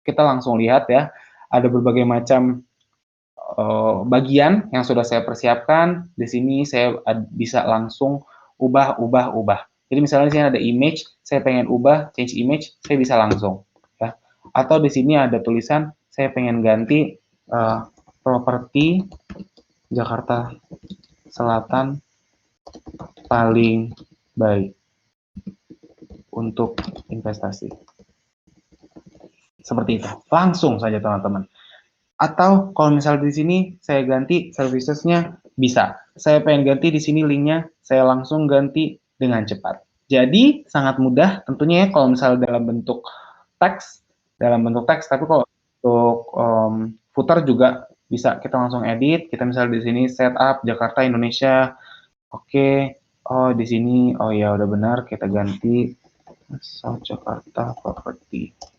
kita langsung lihat ya, ada berbagai macam bagian yang sudah saya persiapkan. Di sini saya bisa langsung ubah. Jadi misalnya di sini ada image, saya pengen ubah, change image, saya bisa langsung. Ya. Atau di sini ada tulisan, saya pengen ganti properti Jakarta Selatan paling baik untuk investasi. Seperti itu. Langsung saja teman-teman. Atau kalau misalnya di sini saya ganti servicesnya, bisa. Saya pengen ganti di sini linknya, saya langsung ganti dengan cepat. Jadi sangat mudah tentunya ya kalau misalnya dalam bentuk teks, tapi kalau untuk footer juga bisa kita langsung edit. Kita misalnya di sini setup Jakarta Indonesia. Oke. Oh, di sini oh ya udah benar, kita ganti South Jakarta Property.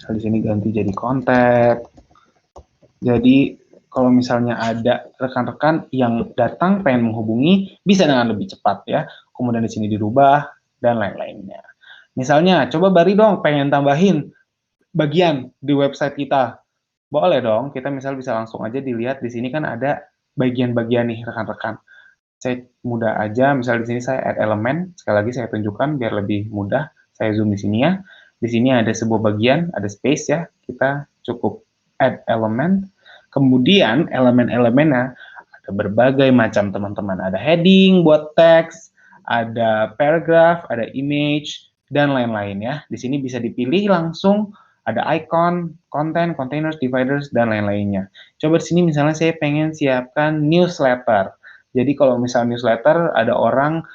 Di sini ganti jadi kontak. Jadi kalau misalnya ada rekan-rekan yang datang pengen menghubungi, bisa dengan lebih cepat ya. Kemudian di sini dirubah dan lain-lainnya. Misalnya, coba Bari dong pengen tambahin bagian di website kita. Boleh dong, kita misal bisa langsung aja dilihat di sini kan ada bagian-bagian nih rekan-rekan. Saya mudah aja, misal di sini saya add elemen, sekali lagi saya tunjukkan biar lebih mudah. Saya zoom di sini ya. Di sini ada sebuah bagian, ada space ya. Kita cukup add element. Kemudian elemen-elemennya ada berbagai macam teman-teman. Ada heading buat teks, ada paragraph, ada image, dan lain-lain ya. Di sini bisa dipilih langsung, ada icon, content, containers, dividers, dan lain-lainnya. Coba di sini misalnya saya pengen siapkan newsletter. Jadi kalau misalnya newsletter, ada orang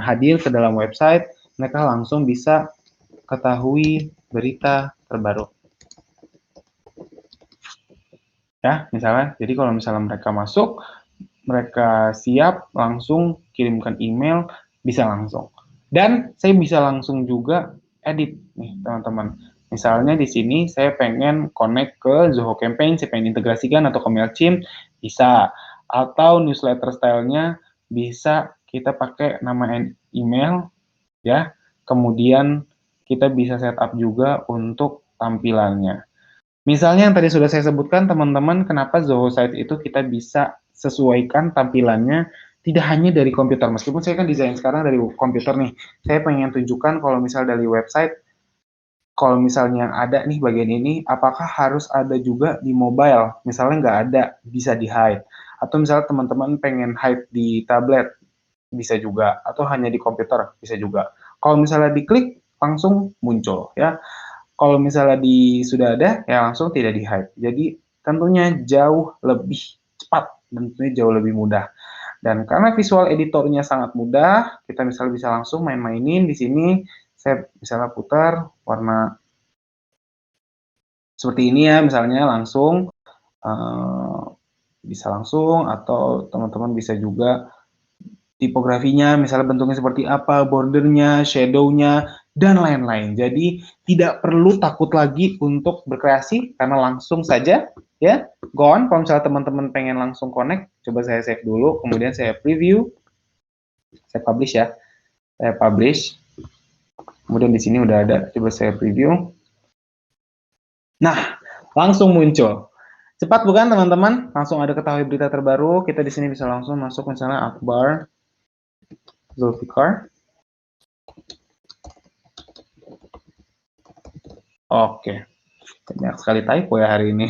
hadir ke dalam website, mereka langsung bisa ketahui berita terbaru. Ya, misalnya, jadi kalau misalnya mereka masuk, mereka siap, langsung kirimkan email, bisa langsung. Dan saya bisa langsung juga edit nih teman-teman. Misalnya di sini saya pengen connect ke Zoho Campaign, saya pengen integrasikan atau ke Mailchimp, bisa. Atau newsletter stylenya bisa kita pakai nama email, ya. Kemudian kita bisa setup juga untuk tampilannya. Misalnya yang tadi sudah saya sebutkan teman-teman, kenapa Zoho Sites itu kita bisa sesuaikan tampilannya tidak hanya dari komputer. Meskipun saya kan desain sekarang dari komputer nih, saya pengen tunjukkan kalau misal dari website, kalau misalnya ada nih bagian ini, apakah harus ada juga di mobile? Misalnya nggak ada, bisa di hide. Atau misalnya teman-teman pengen hide di tablet, bisa juga. Atau hanya di komputer, bisa juga. Kalau misalnya diklik, langsung muncul ya. Kalau misalnya sudah ada, ya langsung tidak di-hide. Jadi tentunya jauh lebih cepat dan tentunya jauh lebih mudah. Dan karena visual editornya sangat mudah, kita misalnya bisa langsung main-mainin di sini. Saya misalnya putar warna seperti ini ya, misalnya langsung bisa langsung, atau teman-teman bisa juga tipografinya, misalnya bentuknya seperti apa, bordernya, shadow-nya, dan lain-lain. Jadi tidak perlu takut lagi untuk berkreasi, karena langsung saja ya, go on. Kalau misalnya teman-teman pengen langsung connect, coba saya save dulu, kemudian saya preview, saya publish ya, saya publish, kemudian di sini udah ada, coba saya preview. Nah, langsung muncul. Cepat bukan teman-teman? Langsung ada ketahui berita terbaru. Kita di sini bisa langsung masuk misalnya Akbar Zulfikar. Oke, banyak sekali typo ya hari ini.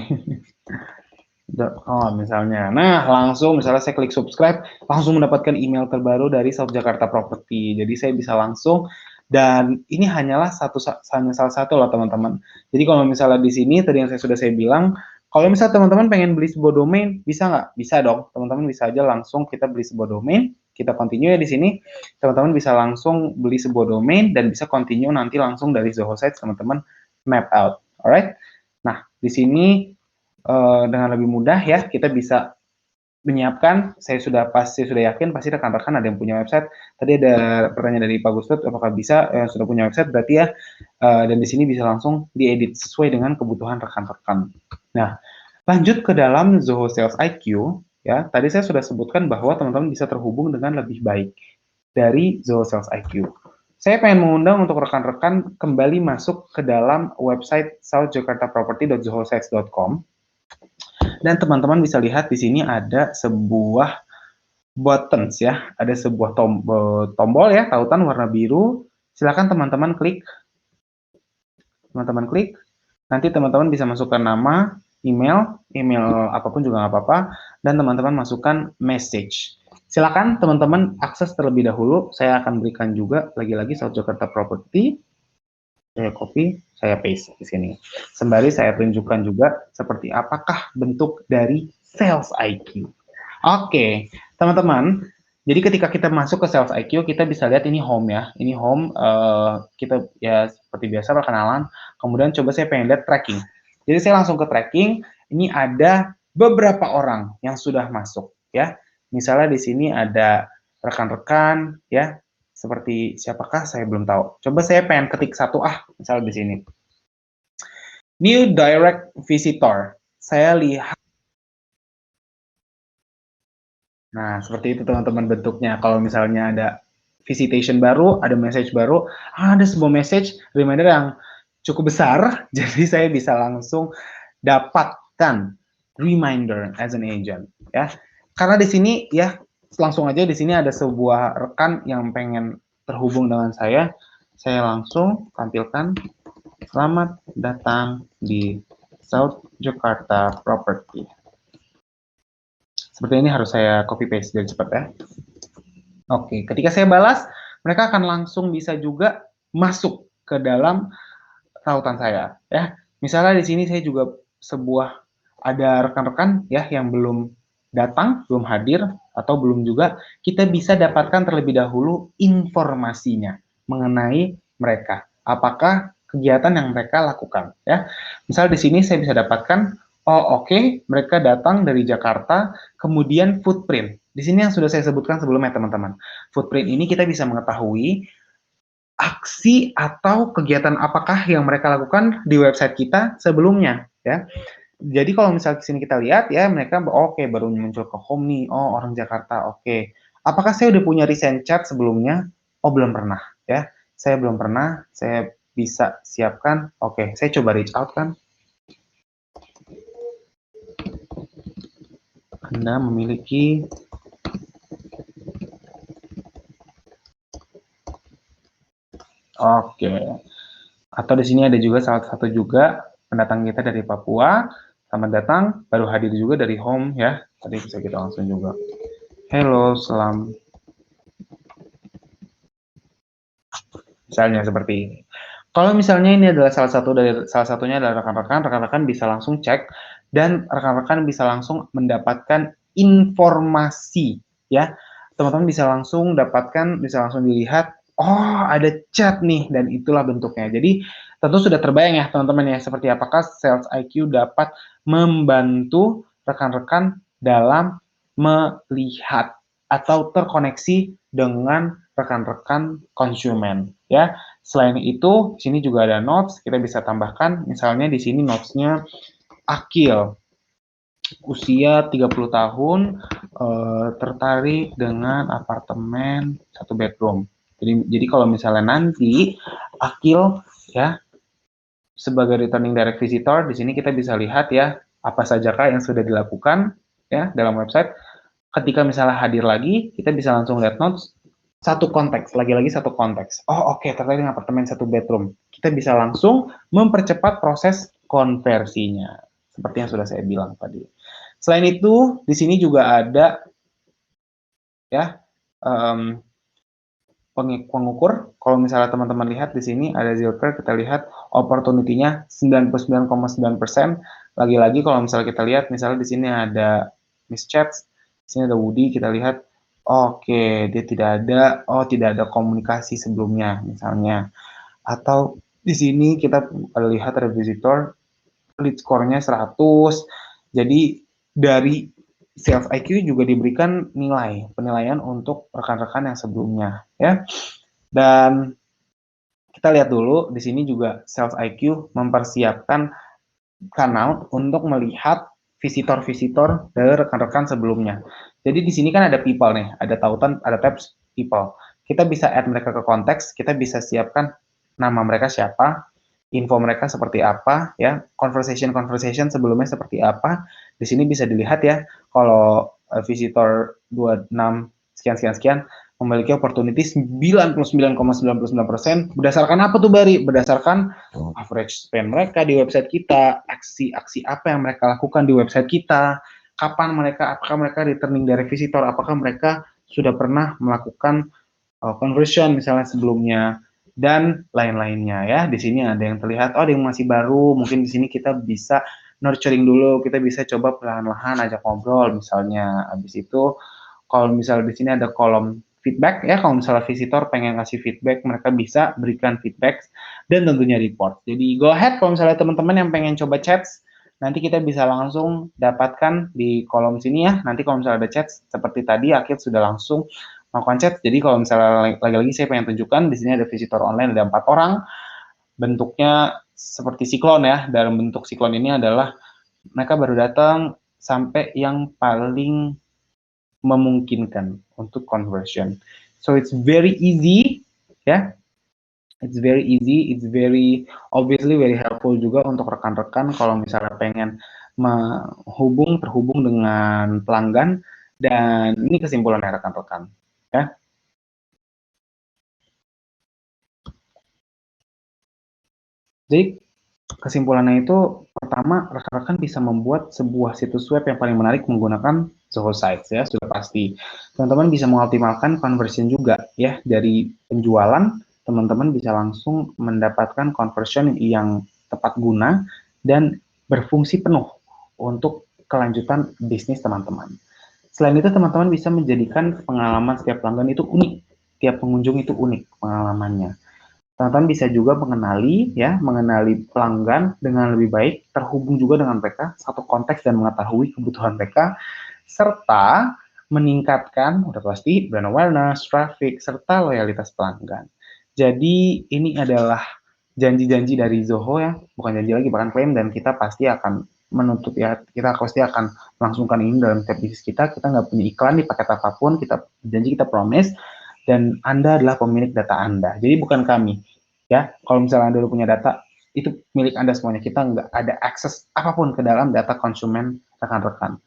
Oh, misalnya. Nah, langsung misalnya saya klik subscribe, langsung mendapatkan email terbaru dari South Jakarta Property. Jadi saya bisa langsung, dan ini hanyalah hanya salah satu loh teman-teman. Jadi kalau misalnya di sini tadi yang sudah saya bilang, kalau misalnya teman-teman pengen beli sebuah domain, bisa nggak? Bisa dong. Teman-teman bisa aja langsung kita beli sebuah domain, kita continue ya di sini. Teman-teman bisa langsung beli sebuah domain dan bisa continue nanti langsung dari Zoho Sites teman-teman map out. Alright? Nah, di sini dengan lebih mudah ya kita bisa menyiapkan. Saya sudah yakin pasti rekan-rekan ada yang punya website. Tadi ada pertanyaan dari Pak Gustut, apakah bisa sudah punya website, berarti ya, dan di sini bisa langsung diedit sesuai dengan kebutuhan rekan-rekan. Nah, lanjut ke dalam Zoho Sales IQ ya. Tadi saya sudah sebutkan bahwa teman-teman bisa terhubung dengan lebih baik dari Zoho Sales IQ. Saya pengen mengundang untuk rekan-rekan kembali masuk ke dalam website southjakartaproperty.zohosites.com. Dan teman-teman bisa lihat di sini ada sebuah buttons ya, ada sebuah tombol ya, tautan warna biru. Silakan teman-teman klik. Nanti teman-teman bisa masukkan nama, email apapun juga nggak apa-apa, dan teman-teman masukkan message. Silakan teman-teman akses terlebih dahulu. Saya akan berikan juga lagi-lagi South Jakarta Property. Saya copy, saya paste di sini. Sembari saya tunjukkan juga seperti apakah bentuk dari Sales IQ. Oke, teman-teman. Jadi ketika kita masuk ke Sales IQ, kita bisa lihat ini home ya. Ini home, kita ya seperti biasa perkenalan. Kemudian coba saya pengen lihat tracking. Jadi saya langsung ke tracking. Ini ada beberapa orang yang sudah masuk ya. Misalnya di sini ada rekan-rekan ya. Seperti siapakah saya belum tahu. Coba saya pengen ketik satu misalnya di sini. New direct visitor. Saya lihat. Nah, seperti itu teman-teman bentuknya. Kalau misalnya ada visitation baru, ada message baru, ada sebuah message reminder yang cukup besar, jadi saya bisa langsung dapatkan reminder as an agent ya. Karena di sini ya langsung aja di sini ada sebuah rekan yang pengen terhubung dengan saya langsung tampilkan selamat datang di South Jakarta Property. Seperti ini harus saya copy paste jadi cepat ya. Oke, ketika saya balas, mereka akan langsung bisa juga masuk ke dalam tautan saya ya. Misalnya di sini saya juga ada rekan-rekan ya yang belum datang, belum hadir atau belum juga, kita bisa dapatkan terlebih dahulu informasinya mengenai mereka. Apakah kegiatan yang mereka lakukan ya. Misal di sini saya bisa dapatkan oke, mereka datang dari Jakarta, kemudian footprint. Di sini yang sudah saya sebutkan sebelumnya teman-teman. Footprint ini kita bisa mengetahui aksi atau kegiatan apakah yang mereka lakukan di website kita sebelumnya, ya. Jadi kalau misalnya di sini kita lihat ya, mereka oke baru muncul ke home nih, oh orang Jakarta, oke. Apakah saya udah punya recent chat sebelumnya? Oh belum pernah ya, saya belum pernah, saya bisa siapkan, oke, saya coba reach out kan. Anda memiliki oke. Atau di sini ada juga salah satu juga pendatang kita dari Papua. Selamat datang, baru hadir juga dari home ya. Tadi bisa kita langsung juga. Hello, salam. Misalnya seperti ini. Kalau misalnya ini adalah salah satunya adalah rekan-rekan bisa langsung cek dan rekan-rekan bisa langsung mendapatkan informasi ya. Teman-teman bisa langsung dapatkan, bisa langsung dilihat, oh ada chat nih dan itulah bentuknya. Jadi tentu sudah terbayang ya teman-teman ya seperti apakah Sales IQ dapat membantu rekan-rekan dalam melihat atau terkoneksi dengan rekan-rekan konsumen ya. Selain itu, di sini juga ada notes, kita bisa tambahkan misalnya di sini notes-nya Akil, usia 30 tahun, tertarik dengan apartemen 1 bedroom. Jadi kalau misalnya nanti Akil ya sebagai returning direct visitor, di sini kita bisa lihat ya apa sajakah yang sudah dilakukan ya dalam website. Ketika misalnya hadir lagi, kita bisa langsung lihat notes satu konteks, lagi-lagi satu konteks. Oh oke, tertarik dengan apartemen 1 bedroom. Kita bisa langsung mempercepat proses konversinya. Seperti yang sudah saya bilang tadi. Selain itu, di sini juga ada ya pengukur. Kalau misalnya teman-teman lihat di sini ada Zilker, kita lihat opportunity-nya 99,9%. Lagi-lagi kalau misalnya kita lihat, misalnya di sini ada Miss Chats, di sini ada Woody, kita lihat oke, dia tidak ada komunikasi sebelumnya misalnya. Atau di sini kita lihat ada visitor, lead score-nya 100. Jadi dari Sales IQ juga diberikan penilaian untuk rekan-rekan yang sebelumnya ya. Dan kita lihat dulu di sini juga Sales IQ mempersiapkan kanal untuk melihat visitor-visitor dari rekan-rekan sebelumnya. Jadi di sini kan ada people nih, ada tautan, ada tabs people. Kita bisa add mereka ke konteks, kita bisa siapkan nama mereka siapa, info mereka seperti apa, ya, conversation sebelumnya seperti apa. Di sini bisa dilihat ya, kalau visitor 26 sekian memiliki opportunity 99,99%. Berdasarkan apa tuh Bari? Berdasarkan average spend mereka di website kita, aksi-aksi apa yang mereka lakukan di website kita, apakah mereka returning dari visitor, apakah mereka sudah pernah melakukan conversion misalnya sebelumnya dan lain-lainnya ya. Di sini ada yang terlihat ada yang masih baru, mungkin di sini kita bisa nurturing dulu, kita bisa coba perlahan-lahan ajak ngobrol misalnya. Habis itu kalau misalnya di sini ada kolom feedback ya, kalau misalnya visitor pengen ngasih feedback, mereka bisa berikan feedback dan tentunya report. Jadi go ahead kalau misalnya teman-teman yang pengen coba chat, nanti kita bisa langsung dapatkan di kolom sini ya. Nanti kalau misalnya ada chat seperti tadi, Akil sudah langsung melakukan chat. Jadi kalau misalnya lagi-lagi saya pengen tunjukkan, di sini ada visitor online ada 4 orang, bentuknya seperti siklon ya. Dalam bentuk siklon ini adalah mereka baru datang sampai yang paling memungkinkan untuk conversion. So it's very easy ya. It's very easy, it's very obviously very helpful juga untuk rekan-rekan kalau misalnya pengen terhubung dengan pelanggan, dan ini kesimpulannya rekan-rekan ya. Jadi kesimpulannya itu pertama, rekan-rekan bisa membuat sebuah situs web yang paling menarik menggunakan Zoho Sites ya, sudah pasti. Teman-teman bisa mengoptimalkan conversion juga ya, dari penjualan teman-teman bisa langsung mendapatkan conversion yang tepat guna dan berfungsi penuh untuk kelanjutan bisnis teman-teman. Selain itu teman-teman bisa menjadikan pengalaman setiap pelanggan itu unik, tiap pengunjung itu unik pengalamannya. Teman-teman bisa juga mengenali pelanggan dengan lebih baik, terhubung juga dengan mereka, satu konteks dan mengetahui kebutuhan mereka, serta meningkatkan, udah pasti, brand awareness, traffic, serta loyalitas pelanggan. Jadi ini adalah janji-janji dari Zoho ya, bukan janji lagi, bahkan klaim, dan kita pasti akan menutup ya, kita pasti akan melangsungkan ini dalam tiap bisnis kita. Kita nggak punya iklan di paket apapun, kita janji, kita promise, dan Anda adalah pemilik data Anda. Jadi bukan kami. Ya, kalau misalnya Anda udah punya data, itu milik Anda semuanya. Kita nggak ada akses apapun ke dalam data konsumen rekan-rekan.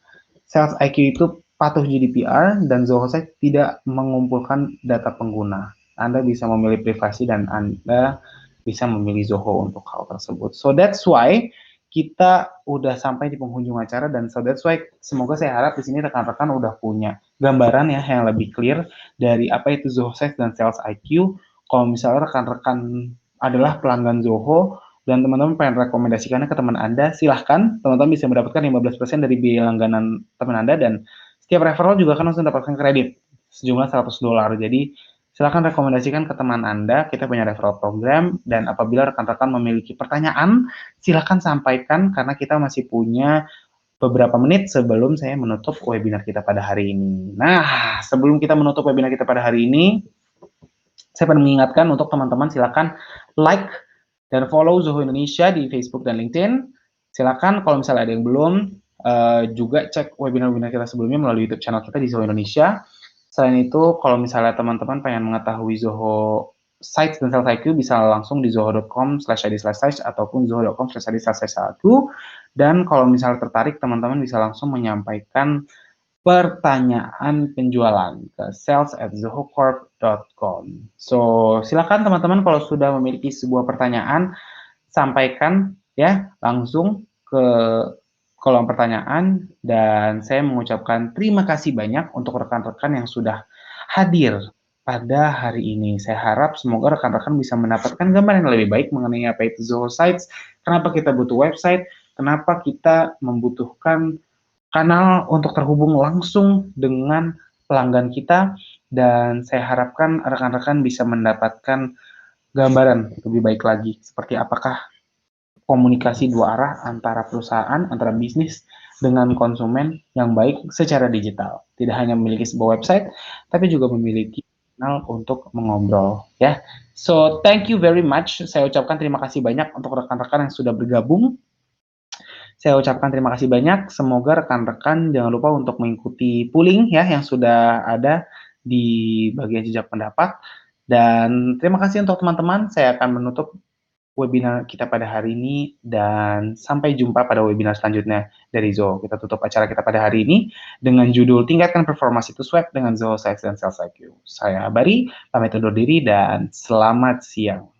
Sales IQ itu patuh GDPR dan Zohosite tidak mengumpulkan data pengguna. Anda bisa memilih privasi dan Anda bisa memilih Zoho untuk hal tersebut. So that's why kita udah sampai di penghujung acara, dan so that's why semoga saya harap di sini rekan-rekan udah punya gambaran ya yang lebih clear dari apa itu Zohosite dan Sales IQ. Kalau misalnya rekan-rekan adalah pelanggan Zoho dan teman-teman pengen rekomendasikannya ke teman Anda, silahkan. Teman-teman bisa mendapatkan 15% dari biaya langganan teman Anda, dan setiap referral juga akan langsung mendapatkan kredit sejumlah $100. Jadi silahkan rekomendasikan ke teman Anda. Kita punya referral program, dan apabila rekan-rekan memiliki pertanyaan, silahkan sampaikan karena kita masih punya beberapa menit sebelum saya menutup webinar kita pada hari ini. Nah, sebelum kita menutup webinar kita pada hari ini, saya pengen mengingatkan untuk teman-teman, silakan like dan follow Zoho Indonesia di Facebook dan LinkedIn. Silakan kalau misalnya ada yang belum, juga cek webinar-webinar kita sebelumnya melalui YouTube channel kita di Zoho Indonesia. Selain itu, kalau misalnya teman-teman pengen mengetahui Zoho Sites dan Sales IQ, bisa langsung di zoho.com/id/sites ataupun zoho.com/id/sites1. Dan kalau misalnya tertarik, teman-teman bisa langsung menyampaikan pertanyaan penjualan ke sales@zohocorp.com. So, silakan teman-teman kalau sudah memiliki sebuah pertanyaan, sampaikan ya langsung ke kolom pertanyaan, dan saya mengucapkan terima kasih banyak untuk rekan-rekan yang sudah hadir pada hari ini. Saya harap semoga rekan-rekan bisa mendapatkan gambaran yang lebih baik mengenai apa itu Zoho Sites, kenapa kita butuh website, kenapa kita membutuhkan kanal untuk terhubung langsung dengan pelanggan kita, dan saya harapkan rekan-rekan bisa mendapatkan gambaran lebih baik lagi seperti apakah komunikasi dua arah antara perusahaan, antara bisnis dengan konsumen yang baik secara digital. Tidak hanya memiliki sebuah website, tapi juga memiliki kanal untuk mengobrol ya. So, thank you very much. Saya ucapkan terima kasih banyak untuk rekan-rekan yang sudah bergabung. Saya ucapkan terima kasih banyak. Semoga rekan-rekan jangan lupa untuk mengikuti polling ya yang sudah ada di bagian jejak pendapat. Dan terima kasih untuk teman-teman. Saya akan menutup webinar kita pada hari ini, dan sampai jumpa pada webinar selanjutnya dari Zoho. Kita tutup acara kita pada hari ini dengan judul Tingkatkan Performa Situs Web dengan Zoho Sites dan Sales IQ. Saya Bari, pamit undur diri dan selamat siang.